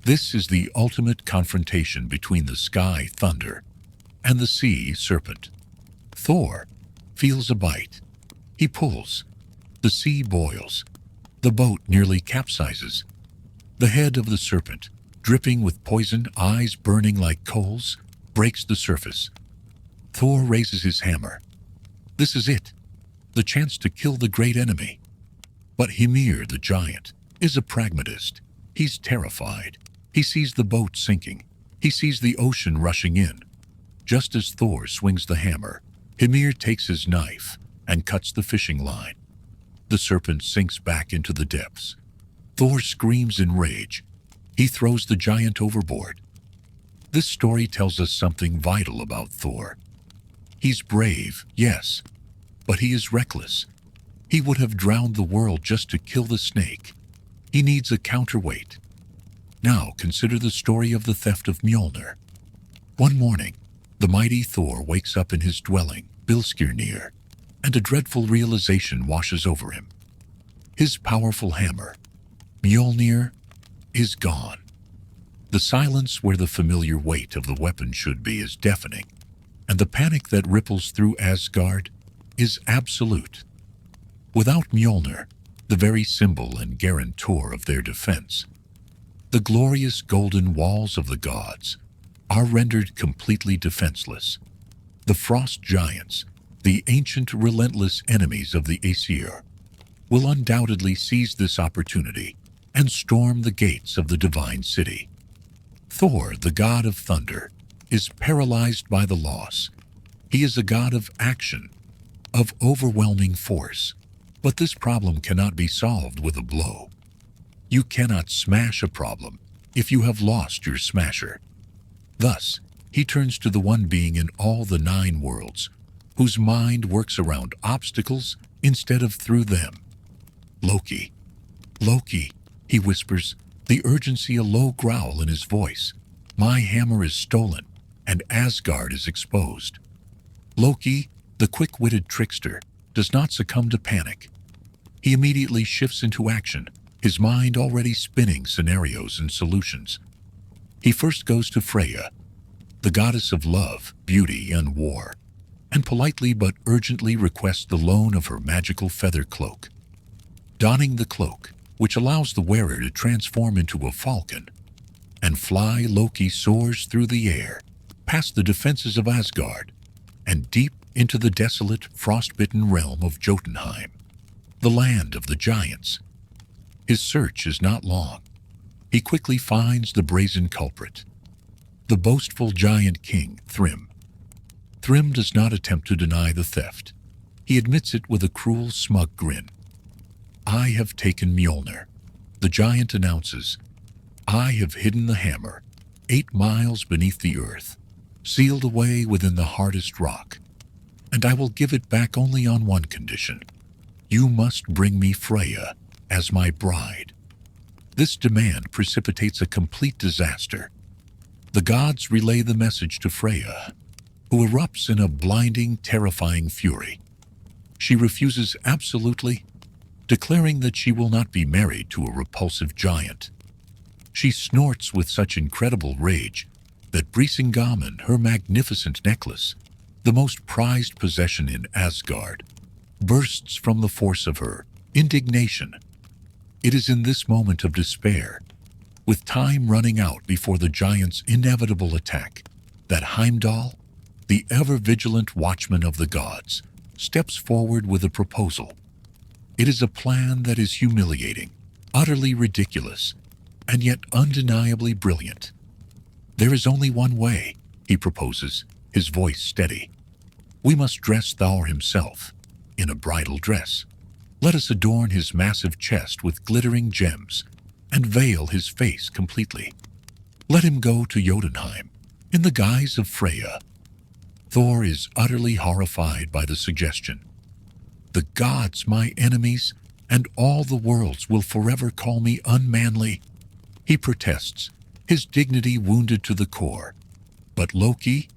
This is the ultimate confrontation between the sky thunder and the sea serpent. Thor feels a bite. He pulls. The sea boils. The boat nearly capsizes. The head of the serpent, dripping with poison, eyes burning like coals, breaks the surface. Thor raises his hammer. This is it, the chance to kill the great enemy. But Ymir, the giant, is a pragmatist. He's terrified. He sees the boat sinking. He sees the ocean rushing in. Just as Thor swings the hammer, Ymir takes his knife and cuts the fishing line. The serpent sinks back into the depths. Thor screams in rage. He throws the giant overboard. This story tells us something vital about Thor. He's brave, yes, but he is reckless. He would have drowned the world just to kill the snake. He needs a counterweight. Now consider the story of the theft of Mjolnir. One morning, the mighty Thor wakes up in his dwelling, Bilskirnir, and a dreadful realization washes over him. His powerful hammer, Mjolnir, is gone. The silence where the familiar weight of the weapon should be is deafening, and the panic that ripples through Asgard is absolute. Without Mjolnir, the very symbol and guarantor of their defense, the glorious golden walls of the gods are rendered completely defenseless. The frost giants, the ancient relentless enemies of the Aesir, will undoubtedly seize this opportunity and storm the gates of the divine city. Thor, the god of thunder, is paralyzed by the loss. He is a god of action, of overwhelming force. But this problem cannot be solved with a blow. You cannot smash a problem if you have lost your smasher. Thus, he turns to the one being in all the 9 worlds, whose mind works around obstacles instead of through them. Loki, Loki, he whispers, the urgency a low growl in his voice. My hammer is stolen, and Asgard is exposed. Loki, the quick-witted trickster, does not succumb to panic. He immediately shifts into action, his mind already spinning scenarios and solutions. He first goes to Freya, the goddess of love, beauty, and war, and politely but urgently requests the loan of her magical feather cloak. Donning the cloak, which allows the wearer to transform into a falcon and fly, Loki soars through the air, past the defenses of Asgard, and deep into the desolate, frost-bitten realm of Jotunheim, the land of the giants. His search is not long. He quickly finds the brazen culprit, the boastful giant king, Thrym. Thrym does not attempt to deny the theft. He admits it with a cruel, smug grin. I have taken Mjolnir, the giant announces. I have hidden the hammer, 8 miles beneath the earth, sealed away within the hardest rock, and I will give it back only on one condition. You must bring me Freya as my bride. This demand precipitates a complete disaster. The gods relay the message to Freya, who erupts in a blinding, terrifying fury. She refuses absolutely, declaring that she will not be married to a repulsive giant. She snorts with such incredible rage that Brisingamen, her magnificent necklace, the most prized possession in Asgard, bursts from the force of her indignation. It is in this moment of despair, with time running out before the giant's inevitable attack, that Heimdall, the ever-vigilant watchman of the gods, steps forward with a proposal. It is a plan that is humiliating, utterly ridiculous, and yet undeniably brilliant. There is only one way, he proposes, his voice steady. We must dress Thor himself in a bridal dress. Let us adorn his massive chest with glittering gems and veil his face completely. Let him go to Jotunheim in the guise of Freya. Thor is utterly horrified by the suggestion. The gods, my enemies, and all the worlds will forever call me unmanly. He protests, his dignity wounded to the core. But Loki,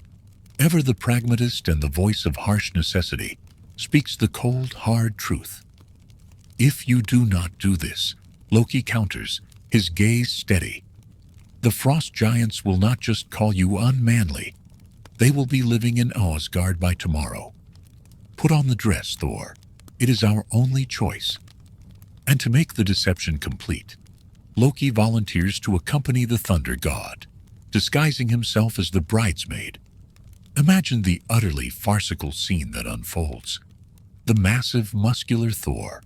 ever the pragmatist and the voice of harsh necessity, speaks the cold, hard truth. If you do not do this, Loki counters, his gaze steady, the frost giants will not just call you unmanly, they will be living in Asgard by tomorrow. Put on the dress, Thor. It is our only choice. And to make the deception complete, Loki volunteers to accompany the thunder god, disguising himself as the bridesmaid. Imagine the utterly farcical scene that unfolds. The massive, muscular Thor,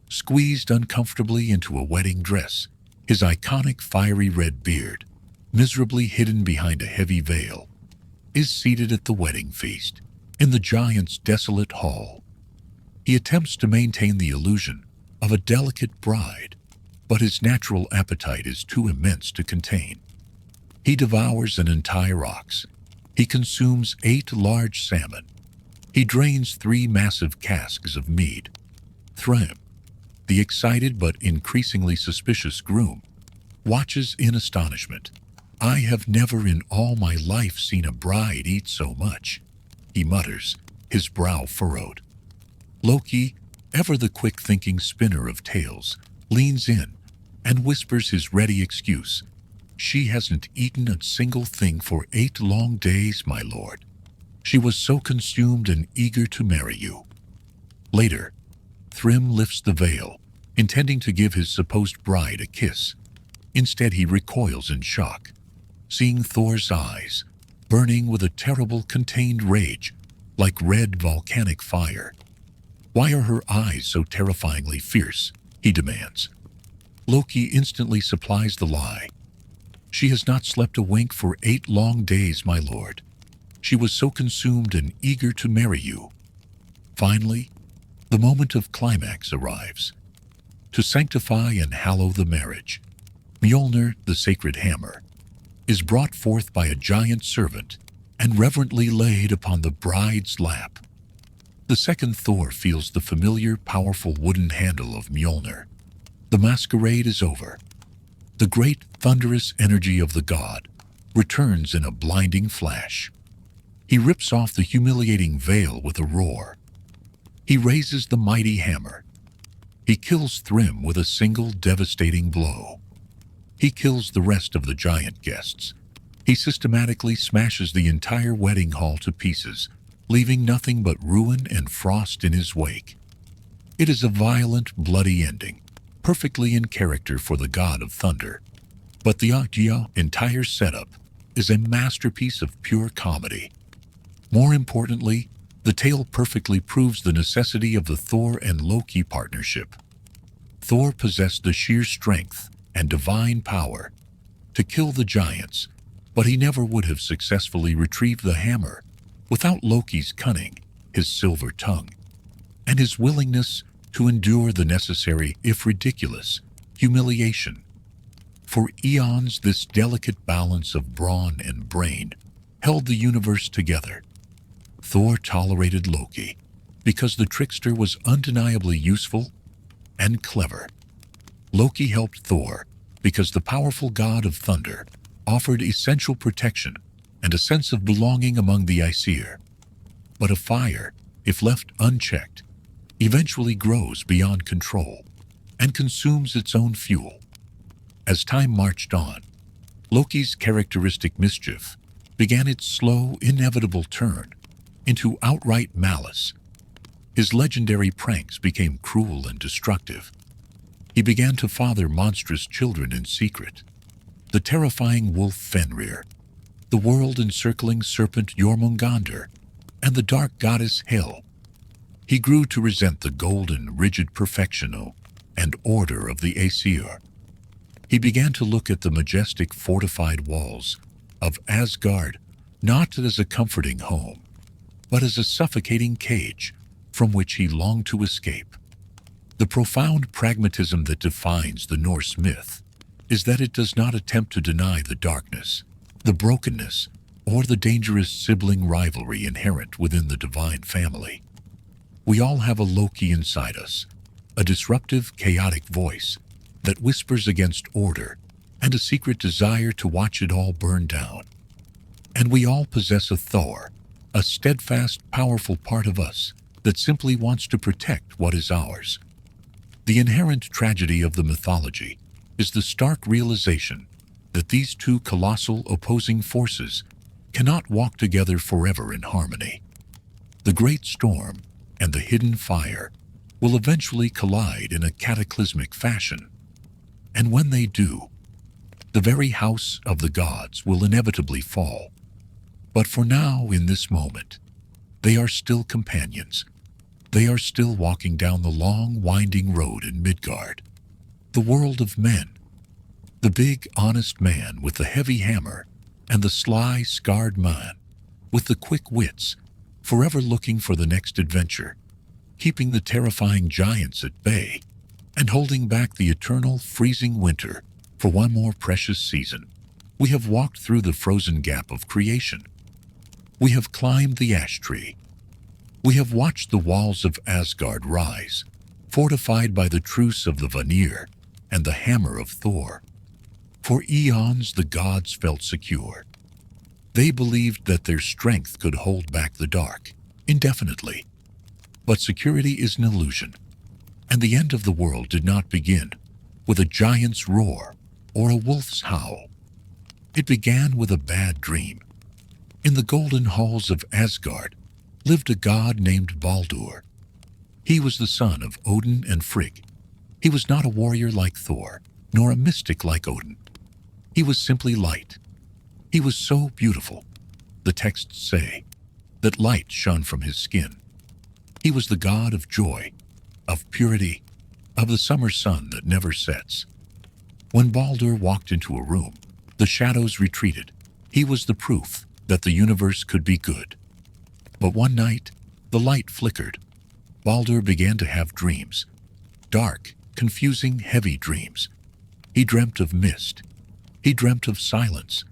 squeezed uncomfortably into a wedding dress, his iconic fiery red beard, miserably hidden behind a heavy veil, is seated at the wedding feast, in the giant's desolate hall. He attempts to maintain the illusion of a delicate bride, but his natural appetite is too immense to contain. He devours an entire ox. He consumes 8 large salmon. He drains 3 massive casks of mead. Thrym, the excited but increasingly suspicious groom, watches in astonishment. I have never in all my life seen a bride eat so much, he mutters, his brow furrowed. Loki, ever the quick-thinking spinner of tales, leans in and whispers his ready excuse. She hasn't eaten a single thing for 8 long days, my lord. She was so consumed and eager to marry you. Later, Thrym lifts the veil, intending to give his supposed bride a kiss. Instead, he recoils in shock, seeing Thor's eyes, burning with a terrible contained rage, like red volcanic fire. Why are her eyes so terrifyingly fierce? He demands. Loki instantly supplies the lie. She has not slept a wink for 8 long days, my lord. She was so consumed and eager to marry you. Finally, the moment of climax arrives. To sanctify and hallow the marriage, Mjolnir, the sacred hammer, is brought forth by a giant servant and reverently laid upon the bride's lap. The second Thor feels the familiar, powerful wooden handle of Mjolnir. The masquerade is over. The great, thunderous energy of the god returns in a blinding flash. He rips off the humiliating veil with a roar. He raises the mighty hammer. He kills Thrym with a single devastating blow. He kills the rest of the giant guests. He systematically smashes the entire wedding hall to pieces, leaving nothing but ruin and frost in his wake. It is a violent, bloody ending, perfectly in character for the god of thunder. But the entire setup is a masterpiece of pure comedy. More importantly, the tale perfectly proves the necessity of the Thor and Loki partnership. Thor possessed the sheer strength and divine power to kill the giants, but he never would have successfully retrieved the hammer without Loki's cunning, his silver tongue, and his willingness to endure the necessary, if ridiculous, humiliation. For eons, this delicate balance of brawn and brain held the universe together. Thor tolerated Loki because the trickster was undeniably useful and clever. Loki helped Thor because the powerful god of thunder offered essential protection and a sense of belonging among the Aesir. But a fire, if left unchecked, eventually grows beyond control and consumes its own fuel. As time marched on, Loki's characteristic mischief began its slow, inevitable turn into outright malice. His legendary pranks became cruel and destructive. He began to father monstrous children in secret. The terrifying wolf Fenrir, the world-encircling serpent Jörmungandr, and the dark goddess Hel. He grew to resent the golden, rigid perfection and order of the Aesir. He began to look at the majestic, fortified walls of Asgard not as a comforting home, but as a suffocating cage from which he longed to escape. The profound pragmatism that defines the Norse myth is that it does not attempt to deny the darkness, the brokenness, or the dangerous sibling rivalry inherent within the divine family. We all have a Loki inside us, a disruptive, chaotic voice that whispers against order and a secret desire to watch it all burn down. And we all possess a Thor, a steadfast, powerful part of us that simply wants to protect what is ours. The inherent tragedy of the mythology is the stark realization that these two colossal opposing forces cannot walk together forever in harmony. The great storm and the hidden fire will eventually collide in a cataclysmic fashion. And when they do, the very house of the gods will inevitably fall. But for now, in this moment, they are still companions. They are still walking down the long, winding road in Midgard, the world of men. The big, honest man with the heavy hammer and the sly, scarred man with the quick wits, forever looking for the next adventure, keeping the terrifying giants at bay and holding back the eternal, freezing winter for one more precious season. We have walked through the frozen gap of creation. We have climbed the ash tree. We have watched the walls of Asgard rise, fortified by the truce of the Vanir and the hammer of Thor. For eons the gods felt secure. They believed that their strength could hold back the dark indefinitely. But security is an illusion, and the end of the world did not begin with a giant's roar or a wolf's howl. It began with a bad dream. In the golden halls of Asgard lived a god named Baldur. He was the son of Odin and Frigg. He was not a warrior like Thor, nor a mystic like Odin. He was simply light. He was so beautiful, the texts say, that light shone from his skin. He was the god of joy, of purity, of the summer sun that never sets. When Baldur walked into a room, the shadows retreated. He was the proof that the universe could be good. But one night, the light flickered. Baldur began to have dreams. Dark, confusing, heavy dreams. He dreamt of mist. He dreamt of silence.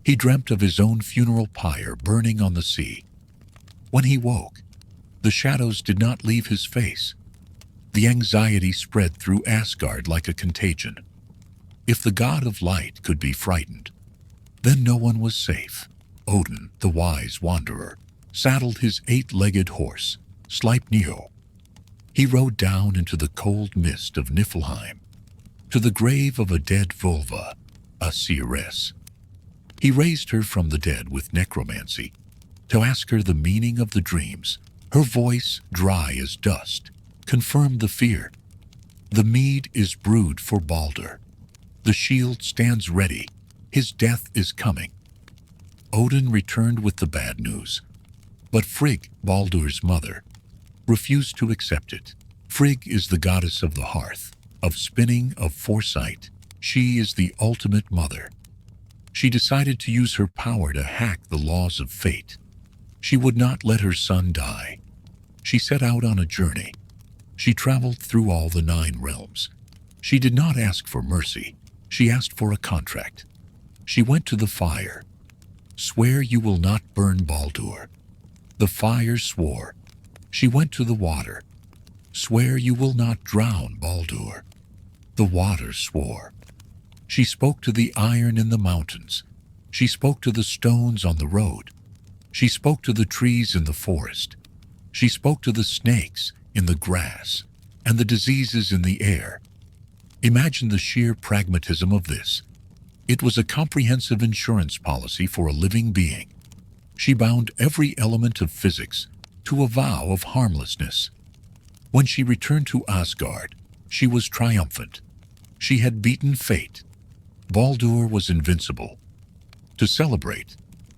He dreamt of his own funeral pyre burning on the sea. When he woke, The shadows did not leave his face. The anxiety spread through Asgard like a contagion. If the god of light could be frightened, then no one was safe. Odin, the wise wanderer, saddled his 8-legged horse, Sleipnir. He rode down into the cold mist of Niflheim, to the grave of a dead vulva, a seeress. He raised her from the dead with necromancy, to ask her the meaning of the dreams. Her voice, dry as dust, confirmed the fear. The mead is brewed for Baldur. The shield stands ready. His death is coming. Odin returned with the bad news, but Frigg, Baldur's mother, refused to accept it. Frigg is the goddess of the hearth, of spinning, of foresight. She is the ultimate mother. She decided to use her power to hack the laws of fate. She would not let her son die. She set out on a journey. She traveled through all the 9 realms. She did not ask for mercy. She asked for a contract. She went to the fire. Swear you will not burn Baldur. The fire swore. She went to the water. Swear you will not drown Baldur. The water swore. She spoke to the iron in the mountains. She spoke to the stones on the road. She spoke to the trees in the forest. She spoke to the snakes in the grass and the diseases in the air. Imagine the sheer pragmatism of this. It was a comprehensive insurance policy for a living being. She bound every element of physics to a vow of harmlessness. When she returned to Asgard, she was triumphant. She had beaten fate. Baldur was invincible. To celebrate,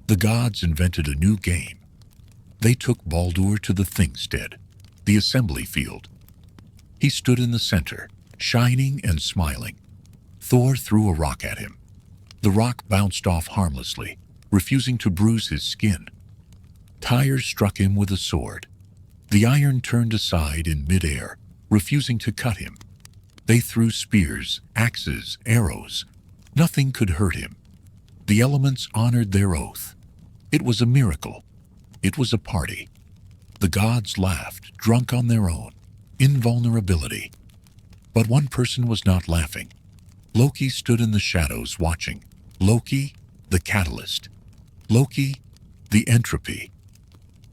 the gods invented a new game. They took Baldur to the Thingstead, the assembly field. He stood in the center, shining and smiling. Thor threw a rock at him. The rock bounced off harmlessly, refusing to bruise his skin. Tyr struck him with a sword. The iron turned aside in midair, refusing to cut him. They threw spears, axes, arrows. Nothing could hurt him. The elements honored their oath. It was a miracle. It was a party. The gods laughed, drunk on their own invulnerability. But one person was not laughing. Loki stood in the shadows watching. Loki, the catalyst. Loki, the entropy.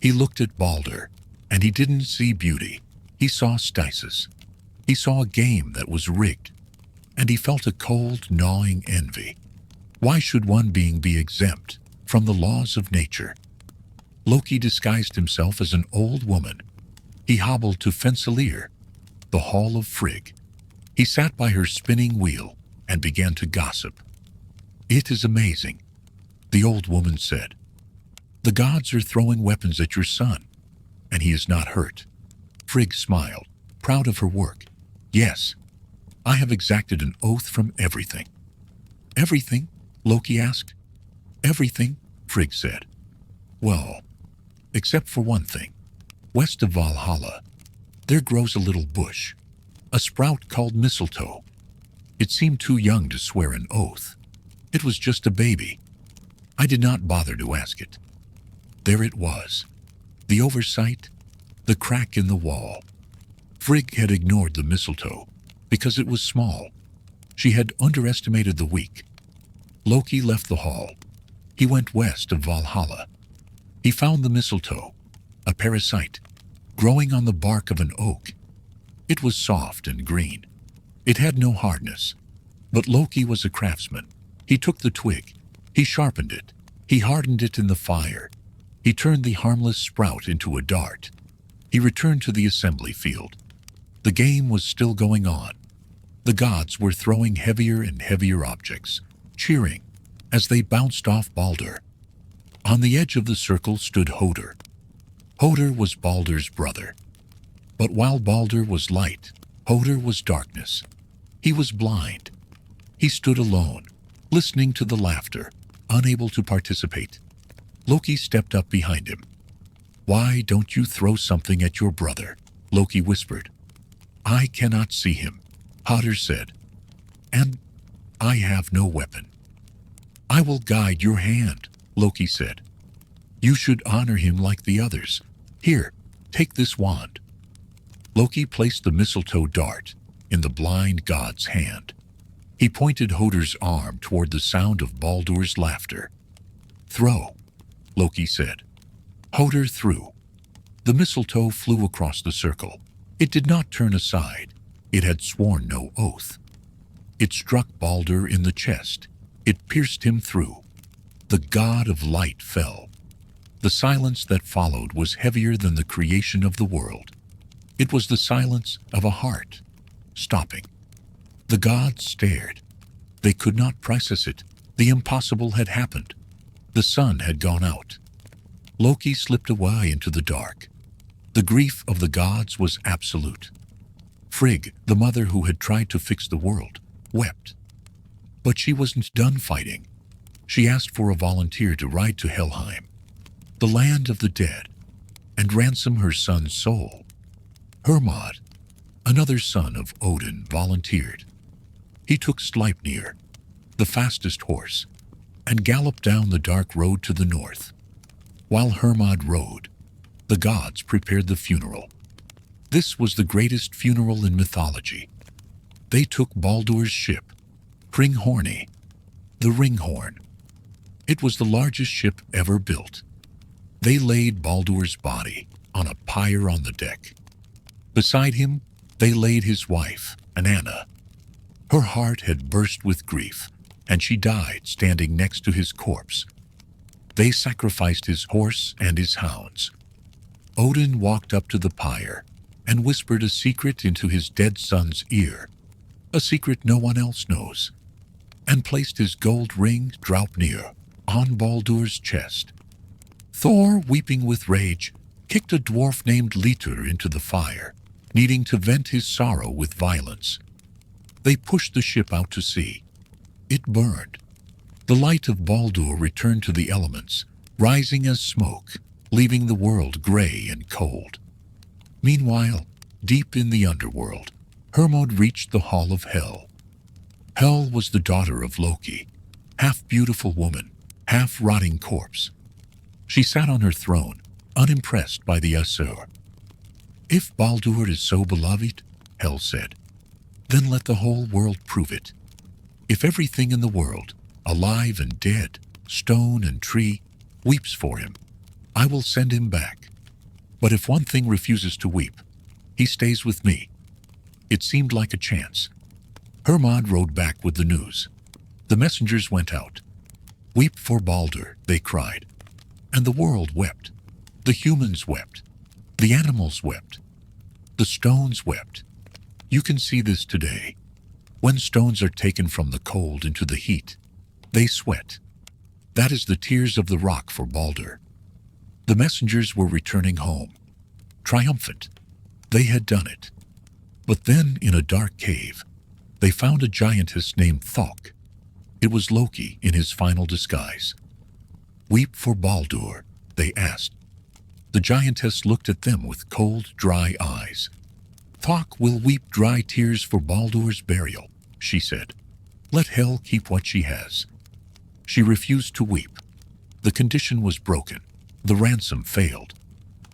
He looked at Baldur, and he didn't see beauty. He saw stasis. He saw a game that was rigged, and he felt a cold, gnawing envy. Why should one being be exempt from the laws of nature? Loki disguised himself as an old woman. He hobbled to Fenrir, the hall of Frigg. He sat by her spinning wheel and began to gossip. "It is amazing," the old woman said. "The gods are throwing weapons at your son, and he is not hurt." Frigg smiled, proud of her work. "Yes, I have exacted an oath from everything." "Everything?" Loki asked. "Everything," Frigg said. "Well, except for one thing. West of Valhalla, there grows a little bush, a sprout called mistletoe. It seemed too young to swear an oath. It was just a baby. I did not bother to ask it. There it was. The oversight, the crack in the wall. Frigg had ignored the mistletoe because it was small. She had underestimated the weak. Loki left the hall. He went west of Valhalla. He found the mistletoe, a parasite, growing on the bark of an oak. It was soft and green. It had no hardness. But Loki was a craftsman. He took the twig. He sharpened it. He hardened it in the fire. He turned the harmless sprout into a dart. He returned to the assembly field. The game was still going on. The gods were throwing heavier and heavier objects, cheering as they bounced off Baldur. On the edge of the circle stood Hodr. Hodr was Baldur's brother. But while Baldur was light, Hodr was darkness. He was blind. He stood alone, listening to the laughter, unable to participate. Loki stepped up behind him. "Why don't you throw something at your brother?" Loki whispered. "I cannot see him," Hodr said. "And I have no weapon." "I will guide your hand," Loki said. "You should honor him like the others. Here, Take this wand." Loki placed the mistletoe dart in the blind god's hand. He pointed Hodor's arm toward the sound of Baldur's laughter. "Throw," Loki said. Hodor threw. The mistletoe flew across the circle. It did not turn aside. It had sworn no oath. It struck Baldur in the chest. It pierced him through. The god of light fell. The silence that followed was heavier than the creation of the world. It was the silence of a heart, stopping. The gods stared. They could not process it. The impossible had happened. The sun had gone out. Loki slipped away into the dark. The grief of the gods was absolute. Frigg, the mother who had tried to fix the world, wept. But she wasn't done fighting. She asked for a volunteer to ride to Helheim, the land of the dead, and ransom her son's soul. Hermod, another son of Odin, volunteered. He took Sleipnir, the fastest horse, and galloped down the dark road to the north. While Hermod rode, the gods prepared the funeral. This was the greatest funeral in mythology. They took Baldur's ship, Hringhorni, the Ringhorn. It was the largest ship ever built. They laid Baldur's body on a pyre on the deck. Beside him, they laid his wife, Anna. Her heart had burst with grief, and she died standing next to his corpse. They sacrificed his horse and his hounds. Odin walked up to the pyre and whispered a secret into his dead son's ear, a secret no one else knows, and placed his gold ring, Draupnir, on Baldur's chest. Thor, weeping with rage, kicked a dwarf named Litur into the fire, needing to vent his sorrow with violence. They pushed the ship out to sea. It burned. The light of Baldur returned to the elements, rising as smoke, leaving the world gray and cold. Meanwhile, deep in the underworld, Hermod reached the Hall of Hel. Hel was the daughter of Loki, half beautiful woman, half rotting corpse. She sat on her throne, unimpressed by the Aesir. "If Baldur is so beloved," Hel said, "then let the whole world prove it. If everything in the world, alive and dead, stone and tree, weeps for him, I will send him back. But if one thing refuses to weep, he stays with me." It seemed like a chance. Hermod rode back with the news. The messengers went out. "Weep for Baldur," they cried. And the world wept. The humans wept. The animals wept. The stones wept. You can see this today. When stones are taken from the cold into the heat, they sweat. That is the tears of the rock for Baldur. The messengers were returning home, triumphant. They had done it. But then, in a dark cave, they found a giantess named Thok. It was Loki in his final disguise. "Weep for Baldur," they asked. The giantess looked at them with cold, dry eyes. "Thok will weep dry tears for Baldur's burial," she said. "Let Hel keep what she has." She refused to weep. The condition was broken. The ransom failed.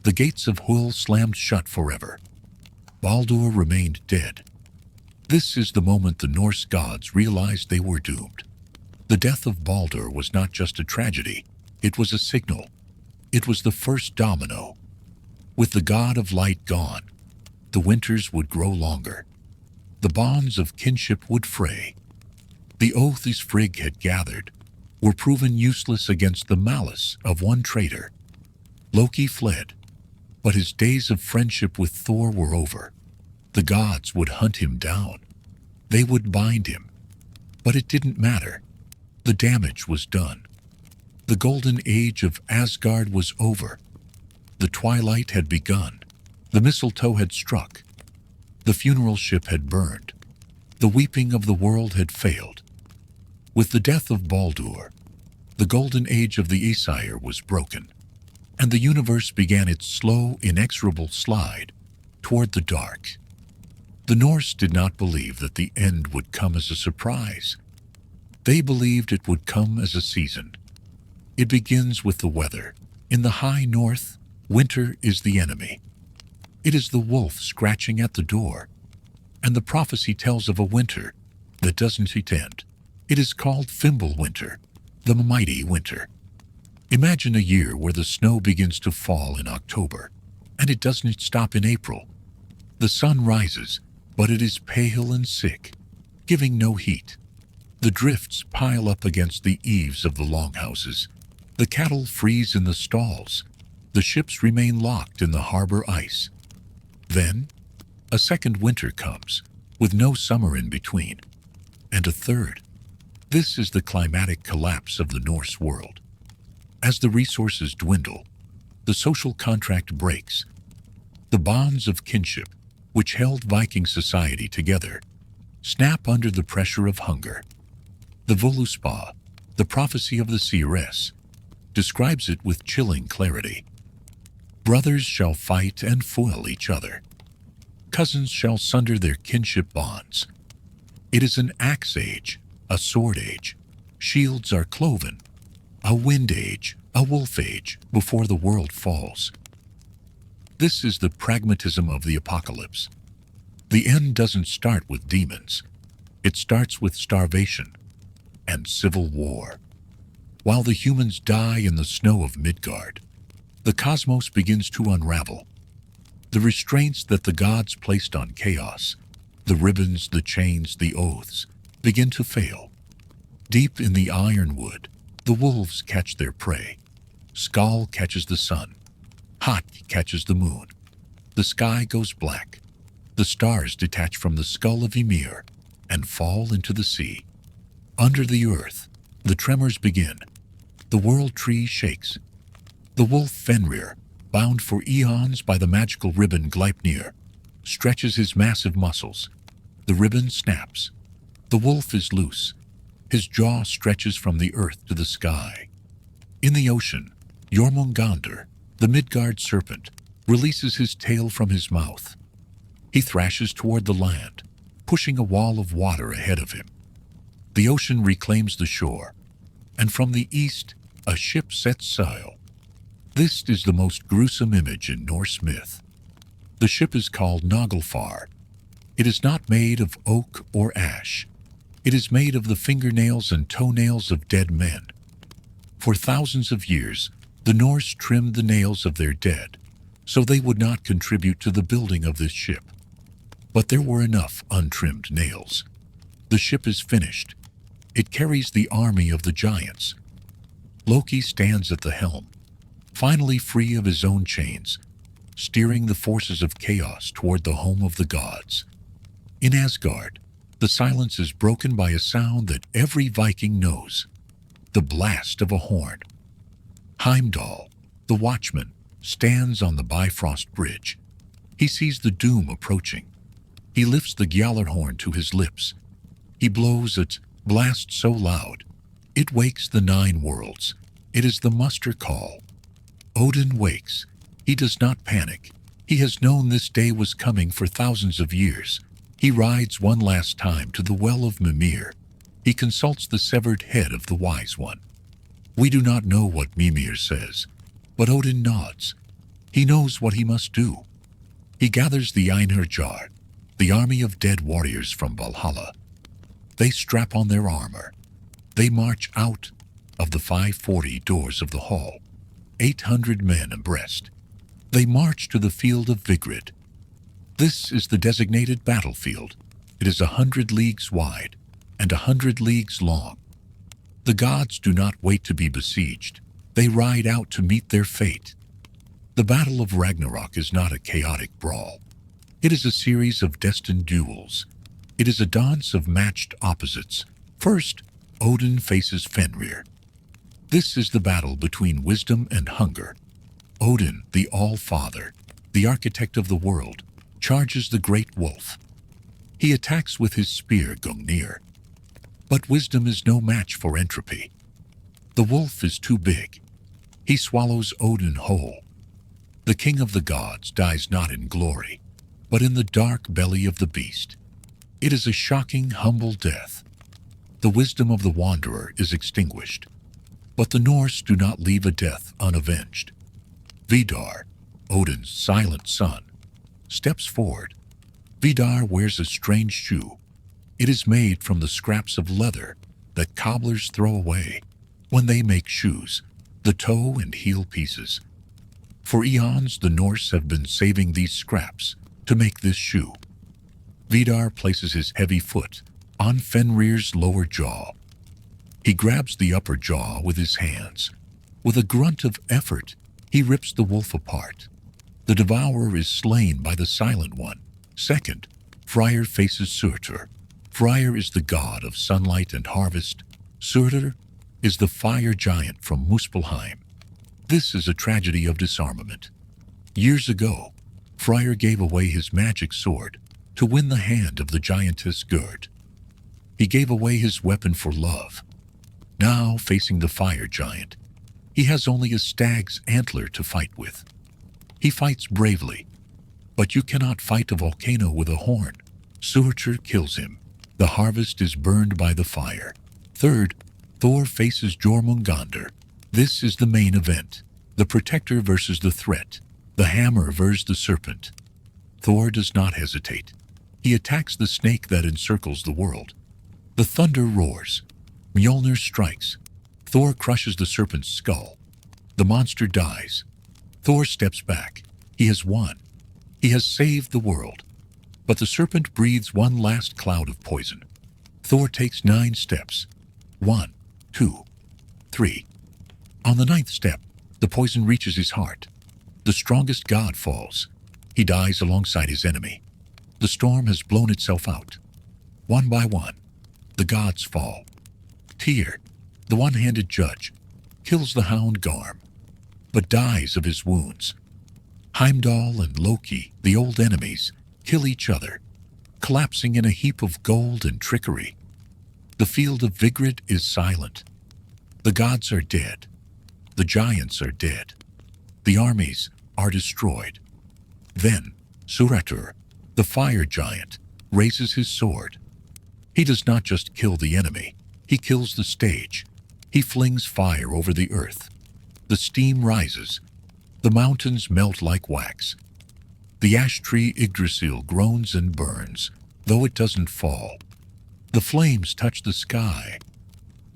The gates of Hel slammed shut forever. Baldur remained dead. This is the moment the Norse gods realized they were doomed. The death of Baldur was not just a tragedy. It was a signal. It was the first domino. With the god of light gone, the winters would grow longer. The bonds of kinship would fray. The oaths Frigg had gathered were proven useless against the malice of one traitor. Loki fled, but his days of friendship with Thor were over. The gods would hunt him down. They would bind him. But it didn't matter. The damage was done. The golden age of Asgard was over. The twilight had begun. The mistletoe had struck. The funeral ship had burned. The weeping of the world had failed. With the death of Baldur, the golden age of the Aesir was broken, and the universe began its slow, inexorable slide toward the dark. The Norse did not believe that the end would come as a surprise. They believed it would come as a season. It begins with the weather. In the high north, winter is the enemy. It is the wolf scratching at the door, and the prophecy tells of a winter that doesn't end. It is called Fimbulwinter, the mighty winter. Imagine a year where the snow begins to fall in October, and it doesn't stop in April. The sun rises, but it is pale and sick, giving no heat. The drifts pile up against the eaves of the longhouses. The cattle freeze in the stalls. The ships remain locked in the harbor ice. Then, a second winter comes, with no summer in between, and a third. This is the climatic collapse of the Norse world. As the resources dwindle, the social contract breaks. The bonds of kinship, which held Viking society together, snap under the pressure of hunger. The Voluspa, the prophecy of the seeress, describes it with chilling clarity. Brothers shall fight and foil each other. Cousins shall sunder their kinship bonds. It is an axe age, a sword age. Shields are cloven. A wind age, a wolf age, before the world falls. This is the pragmatism of the apocalypse. The end doesn't start with demons. It starts with starvation and civil war. While the humans die in the snow of Midgard, the cosmos begins to unravel. The restraints that the gods placed on chaos, the ribbons, the chains, the oaths, begin to fail. Deep in the ironwood, the wolves catch their prey. Skal catches the sun. Hot catches the moon. The sky goes black. The stars detach from the skull of Ymir and fall into the sea. Under the earth, the tremors begin. The world tree shakes. The wolf Fenrir, bound for eons by the magical ribbon Gleipnir, stretches his massive muscles. The ribbon snaps. The wolf is loose. His jaw stretches from the earth to the sky. In the ocean, Jörmungandr, the Midgard serpent, releases his tail from his mouth. He thrashes toward the land, pushing a wall of water ahead of him. The ocean reclaims the shore, and from the east, a ship sets sail. This is the most gruesome image in Norse myth. The ship is called Naglfar. It is not made of oak or ash. It is made of the fingernails and toenails of dead men. For thousands of years, the Norse trimmed the nails of their dead, so they would not contribute to the building of this ship. But there were enough untrimmed nails. The ship is finished. It carries the army of the giants. Loki stands at the helm, finally free of his own chains, steering the forces of chaos toward the home of the gods. In Asgard, the silence is broken by a sound that every Viking knows, the blast of a horn. Heimdall, the watchman, stands on the Bifrost Bridge. He sees the doom approaching. He lifts the Gjallarhorn to his lips. He blows its blast so loud, it wakes the 9 worlds. It is the muster call. Odin wakes. He does not panic. He has known this day was coming for thousands of years. He rides one last time to the well of Mimir. He consults the severed head of the Wise One. We do not know what Mimir says, but Odin nods. He knows what he must do. He gathers the Einherjar, the army of dead warriors from Valhalla. They strap on their armor. They march out of the 540 doors of the hall, 800 men abreast. They march to the field of Vigrid. This is the designated battlefield. It is 100 leagues wide and 100 leagues long. The gods do not wait to be besieged. They ride out to meet their fate. The Battle of Ragnarok is not a chaotic brawl. It is a series of destined duels. It is a dance of matched opposites. First, Odin faces Fenrir. This is the battle between wisdom and hunger. Odin, the All-Father, the architect of the world, charges the great wolf. He attacks with his spear Gungnir. But wisdom is no match for entropy. The wolf is too big. He swallows Odin whole. The king of the gods dies not in glory, but in the dark belly of the beast. It is a shocking, humble death. The wisdom of the wanderer is extinguished, but the Norse do not leave a death unavenged. Vidar, Odin's silent son, steps forward. Vidar wears a strange shoe. It is made from the scraps of leather that cobblers throw away when they make shoes, the toe and heel pieces. For eons, the Norse have been saving these scraps to make this shoe. Vidar places his heavy foot on Fenrir's lower jaw. He grabs the upper jaw with his hands. With a grunt of effort, he rips the wolf apart. The devourer is slain by the Silent One. Second, Freyr faces Surtr. Freyr is the god of sunlight and harvest. Surtr is the fire giant from Muspelheim. This is a tragedy of disarmament. Years ago, Freyr gave away his magic sword to win the hand of the giantess Gerd. He gave away his weapon for love. Now, facing the fire giant, he has only a stag's antler to fight with. He fights bravely, but you cannot fight a volcano with a horn. Surtr kills him. The harvest is burned by the fire. Third, Thor faces Jörmungandr. This is the main event. The protector versus the threat. The hammer versus the serpent. Thor does not hesitate. He attacks the snake that encircles the world. The thunder roars. Mjolnir strikes. Thor crushes the serpent's skull. The monster dies. Thor steps back. He has won. He has saved the world. But the serpent breathes one last cloud of poison. Thor takes 9 steps. 1, 2, 3. On the 9th step, the poison reaches his heart. The strongest god falls. He dies alongside his enemy. The storm has blown itself out. One by one, the gods fall. Tyr, the one-handed judge, kills the hound Garm, but dies of his wounds. Heimdall and Loki, the old enemies, kill each other, collapsing in a heap of gold and trickery. The field of Vigrid is silent. The gods are dead. The giants are dead. The armies are destroyed. Then Surtr, the fire giant, raises his sword. He does not just kill the enemy, he kills the stage. He flings fire over the earth. The steam rises. The mountains melt like wax. The ash tree Yggdrasil groans and burns, though it doesn't fall. The flames touch the sky.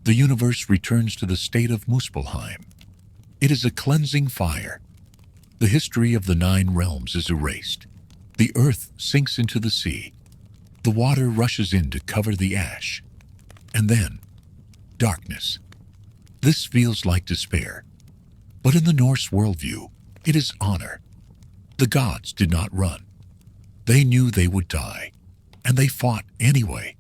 The universe returns to the state of Muspelheim. It is a cleansing fire. The history of the 9 realms is erased. The earth sinks into the sea. The water rushes in to cover the ash. And then, darkness. This feels like despair. But in the Norse worldview, it is honor. The gods did not run. They knew they would die, and they fought anyway.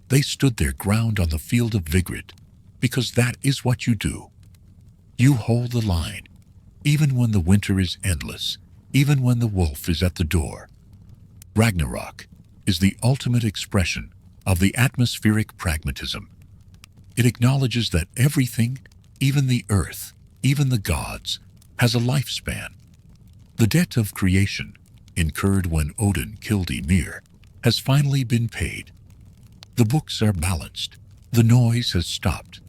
They stood their ground on the field of Vigrid, because that is what you do. You hold the line, even when the winter is endless, even when the wolf is at the door. Ragnarok is the ultimate expression of the atmospheric pragmatism. It acknowledges that everything, even the earth, even the gods, has a lifespan. The debt of creation, incurred when Odin killed Ymir, has finally been paid. The books are balanced. The noise has stopped.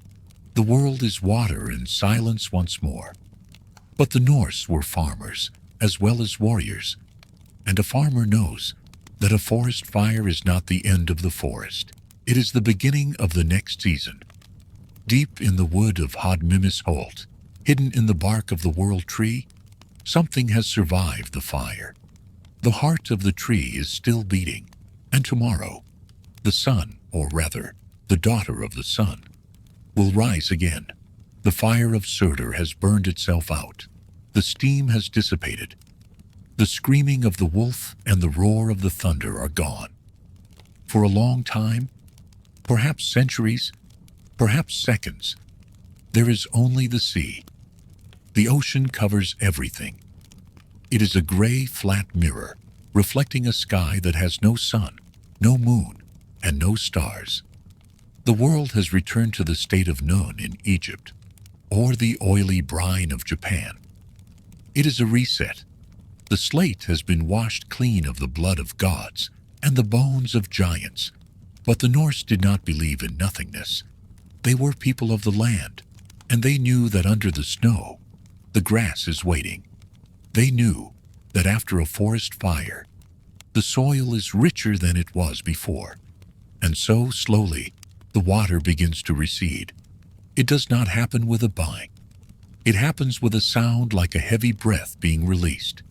The world is water and silence once more. But the Norse were farmers as well as warriors, and a farmer knows that a forest fire is not the end of the forest. It is the beginning of the next season. Deep in the wood of Holt, hidden in the bark of the world tree, something has survived the fire. The heart of the tree is still beating, and tomorrow, the sun, or rather, the daughter of the sun, will rise again. The fire of Surtr has burned itself out. The steam has dissipated. The screaming of the wolf and the roar of the thunder are gone. For a long time, perhaps centuries, perhaps seconds, there is only the sea. The ocean covers everything. It is a gray, flat mirror, reflecting a sky that has no sun, no moon, and no stars. The world has returned to the state of Nun in Egypt, or the oily brine of Japan. It is a reset. The slate has been washed clean of the blood of gods and the bones of giants. But the Norse did not believe in nothingness. They were people of the land, and they knew that under the snow, the grass is waiting. They knew that after a forest fire, the soil is richer than it was before, and so slowly the water begins to recede. It does not happen with a bang. It happens with a sound like a heavy breath being released.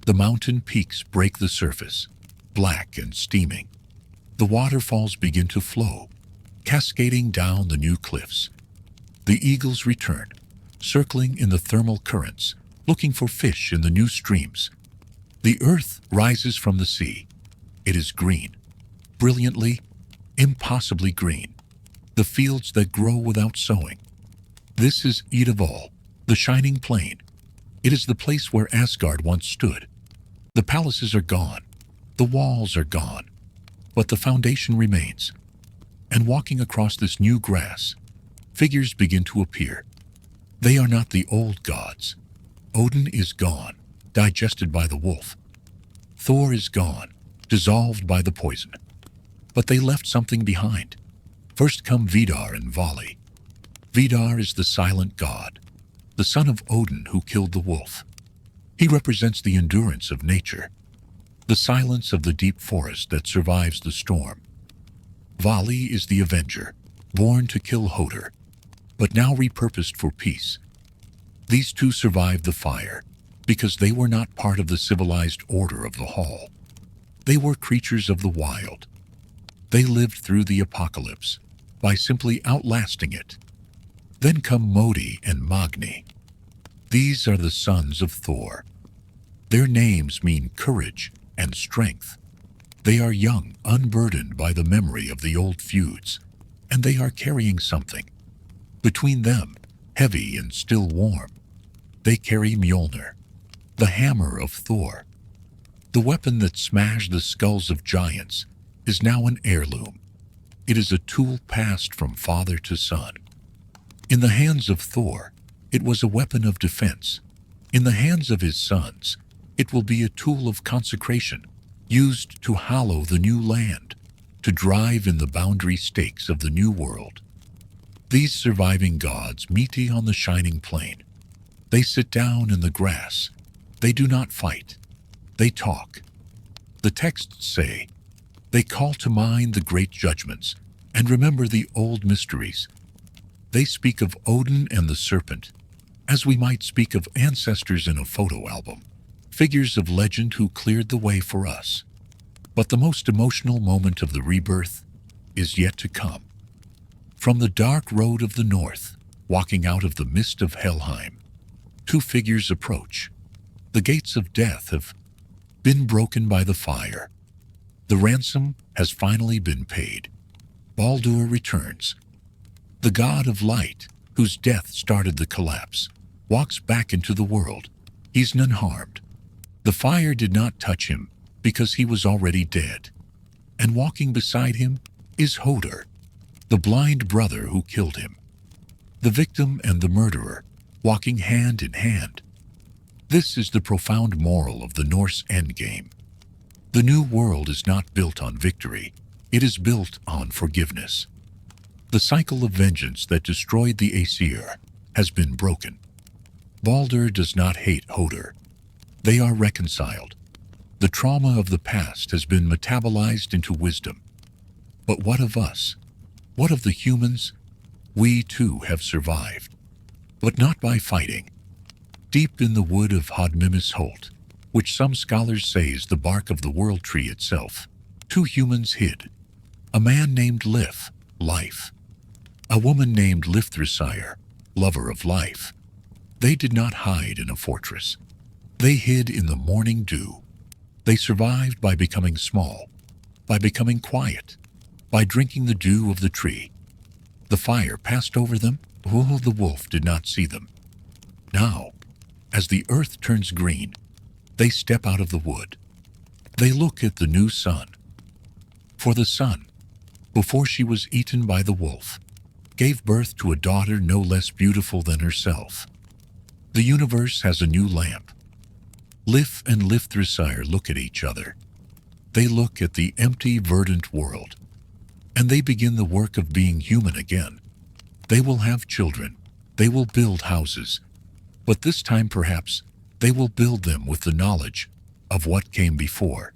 The mountain peaks break the surface, black and steaming. The waterfalls begin to flow, cascading down the new cliffs. The eagles return, circling in the thermal currents, looking for fish in the new streams. The earth rises from the sea. It is green, brilliantly, impossibly green. The fields that grow without sowing. This is Yggdrasil, the shining plain. It is the place where Asgard once stood. The palaces are gone, the walls are gone, but the foundation remains. And walking across this new grass, figures begin to appear. They are not the old gods. Odin is gone, digested by the wolf. Thor is gone, dissolved by the poison. But they left something behind. First come Vidar and Vali. Vidar is the silent god, the son of Odin who killed the wolf. He represents the endurance of nature, the silence of the deep forest that survives the storm. Vali is the avenger, born to kill Hodor, but now repurposed for peace. These two survived the fire because they were not part of the civilized order of the Hall. They were creatures of the wild. They lived through the apocalypse by simply outlasting it. Then come Modi and Magni. These are the sons of Thor. Their names mean courage and strength. They are young, unburdened by the memory of the old feuds, and they are carrying something. Between them, heavy and still warm, they carry Mjolnir, the hammer of Thor. The weapon that smashed the skulls of giants is now an heirloom. It is a tool passed from father to son. In the hands of Thor, it was a weapon of defense. In the hands of his sons, it will be a tool of consecration, used to hallow the new land, to drive in the boundary stakes of the new world. These surviving gods meet on the shining plain. They sit down in the grass. They do not fight. They talk. The texts say, they call to mind the great judgments and remember the old mysteries. They speak of Odin and the serpent, as we might speak of ancestors in a photo album, figures of legend who cleared the way for us. But the most emotional moment of the rebirth is yet to come. From the dark road of the north, walking out of the mist of Helheim, two figures approach. The gates of death have been broken by the fire. The ransom has finally been paid. Baldur returns. The god of light, whose death started the collapse, walks back into the world. He's unharmed. The fire did not touch him because he was already dead. And walking beside him is Hodor, the blind brother who killed him. The victim and the murderer walking hand in hand. This is the profound moral of the Norse endgame. The new world is not built on victory. It is built on forgiveness. The cycle of vengeance that destroyed the Aesir has been broken. Baldur does not hate Hodor. They are reconciled. The trauma of the past has been metabolized into wisdom. But what of us? What of the humans? We too have survived, but not by fighting. Deep in the wood of Hodmimis Holt, which some scholars say is the bark of the world tree itself, two humans hid. A man named Lif, life. A woman named Lifthrasir, lover of life. They did not hide in a fortress. They hid in the morning dew. They survived by becoming small, by becoming quiet, by drinking the dew of the tree. The fire passed over them, although the wolf did not see them. Now, as the earth turns green, they step out of the wood. They look at the new sun. For the sun, before she was eaten by the wolf, gave birth to a daughter no less beautiful than herself. The universe has a new lamp. Lif and Lifthrasir look at each other. They look at the empty, verdant world, and they begin the work of being human again. They will have children. They will build houses. But this time, perhaps, They will build them with the knowledge of what came before.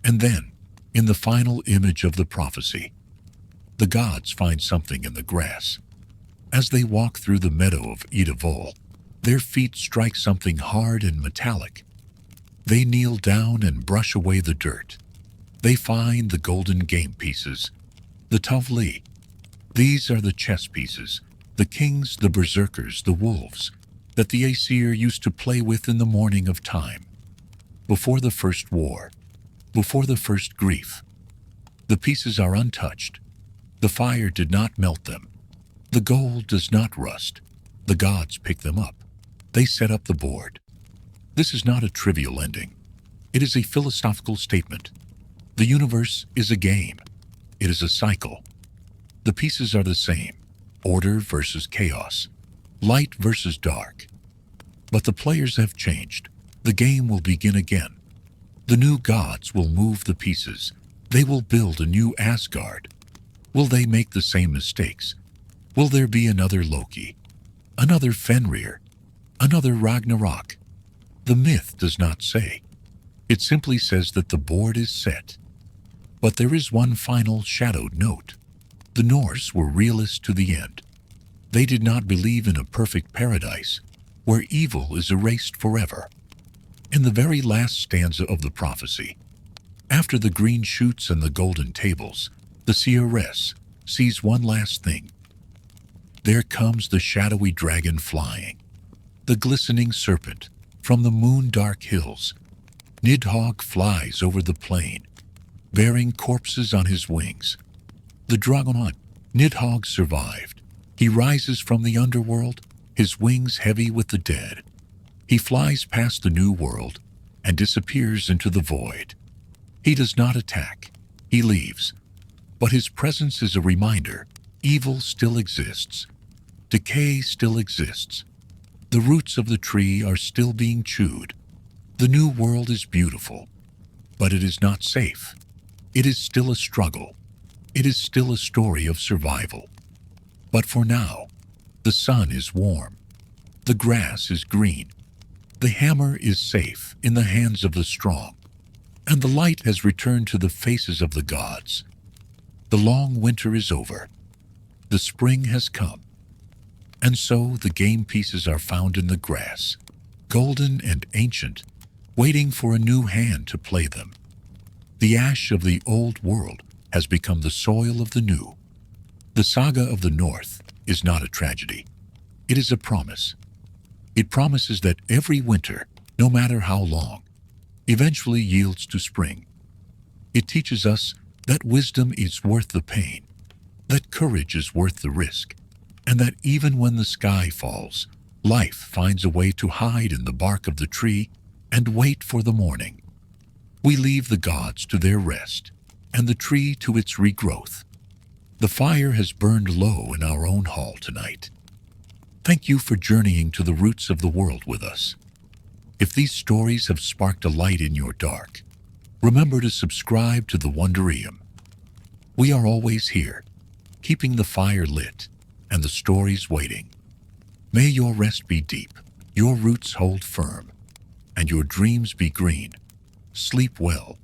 And then, in the final image of the prophecy, the gods find something in the grass. As they walk through the meadow of Yggdrasil, their feet strike something hard and metallic. They kneel down and brush away the dirt. They find the golden game pieces, the tavli. These are the chess pieces, the kings, the berserkers, the wolves, that the Aesir used to play with in the morning of time. Before the first war, before the first grief, the pieces are untouched. The fire did not melt them. The gold does not rust. The gods pick them up. They set up the board. This is not a trivial ending. It is a philosophical statement. The universe is a game. It is a cycle. The pieces are the same. Order versus chaos. Light versus dark. But the players have changed. The game will begin again. The new gods will move the pieces. They will build a new Asgard. Will they make the same mistakes? Will there be another Loki? Another Fenrir? Another Ragnarok? The myth does not say. It simply says that the board is set. But there is one final shadowed note. The Norse were realists to the end. They did not believe in a perfect paradise where evil is erased forever. In the very last stanza of the prophecy, after the green shoots and the golden tables, the seeress sees one last thing. There comes the shadowy dragon flying, the glistening serpent from the moon-dark hills. Nidhogg flies over the plain, bearing corpses on his wings. The dragon Nidhogg survived. He rises from the underworld, his wings heavy with the dead. He flies past the new world and disappears into the void. He does not attack. He leaves. But his presence is a reminder. Evil still exists. Decay still exists. The roots of the tree are still being chewed. The new world is beautiful, but it is not safe. It is still a struggle. It is still a story of survival. But for now, the sun is warm. The grass is green. The hammer is safe in the hands of the strong. And the light has returned to the faces of the gods. The long winter is over. The spring has come. And so the game pieces are found in the grass, golden and ancient, waiting for a new hand to play them. The ash of the old world has become the soil of the new. The saga of the North is not a tragedy. It is a promise. It promises that every winter, no matter how long, eventually yields to spring. It teaches us that wisdom is worth the pain, that courage is worth the risk, and that even when the sky falls, life finds a way to hide in the bark of the tree and wait for the morning. We leave the gods to their rest, and the tree to its regrowth. The fire has burned low in our own hall tonight. Thank you for journeying to the roots of the world with us. If these stories have sparked a light in your dark, remember to subscribe to the Wonderium. We are always here, keeping the fire lit and the stories waiting. May your rest be deep, your roots hold firm, and your dreams be green. Sleep well,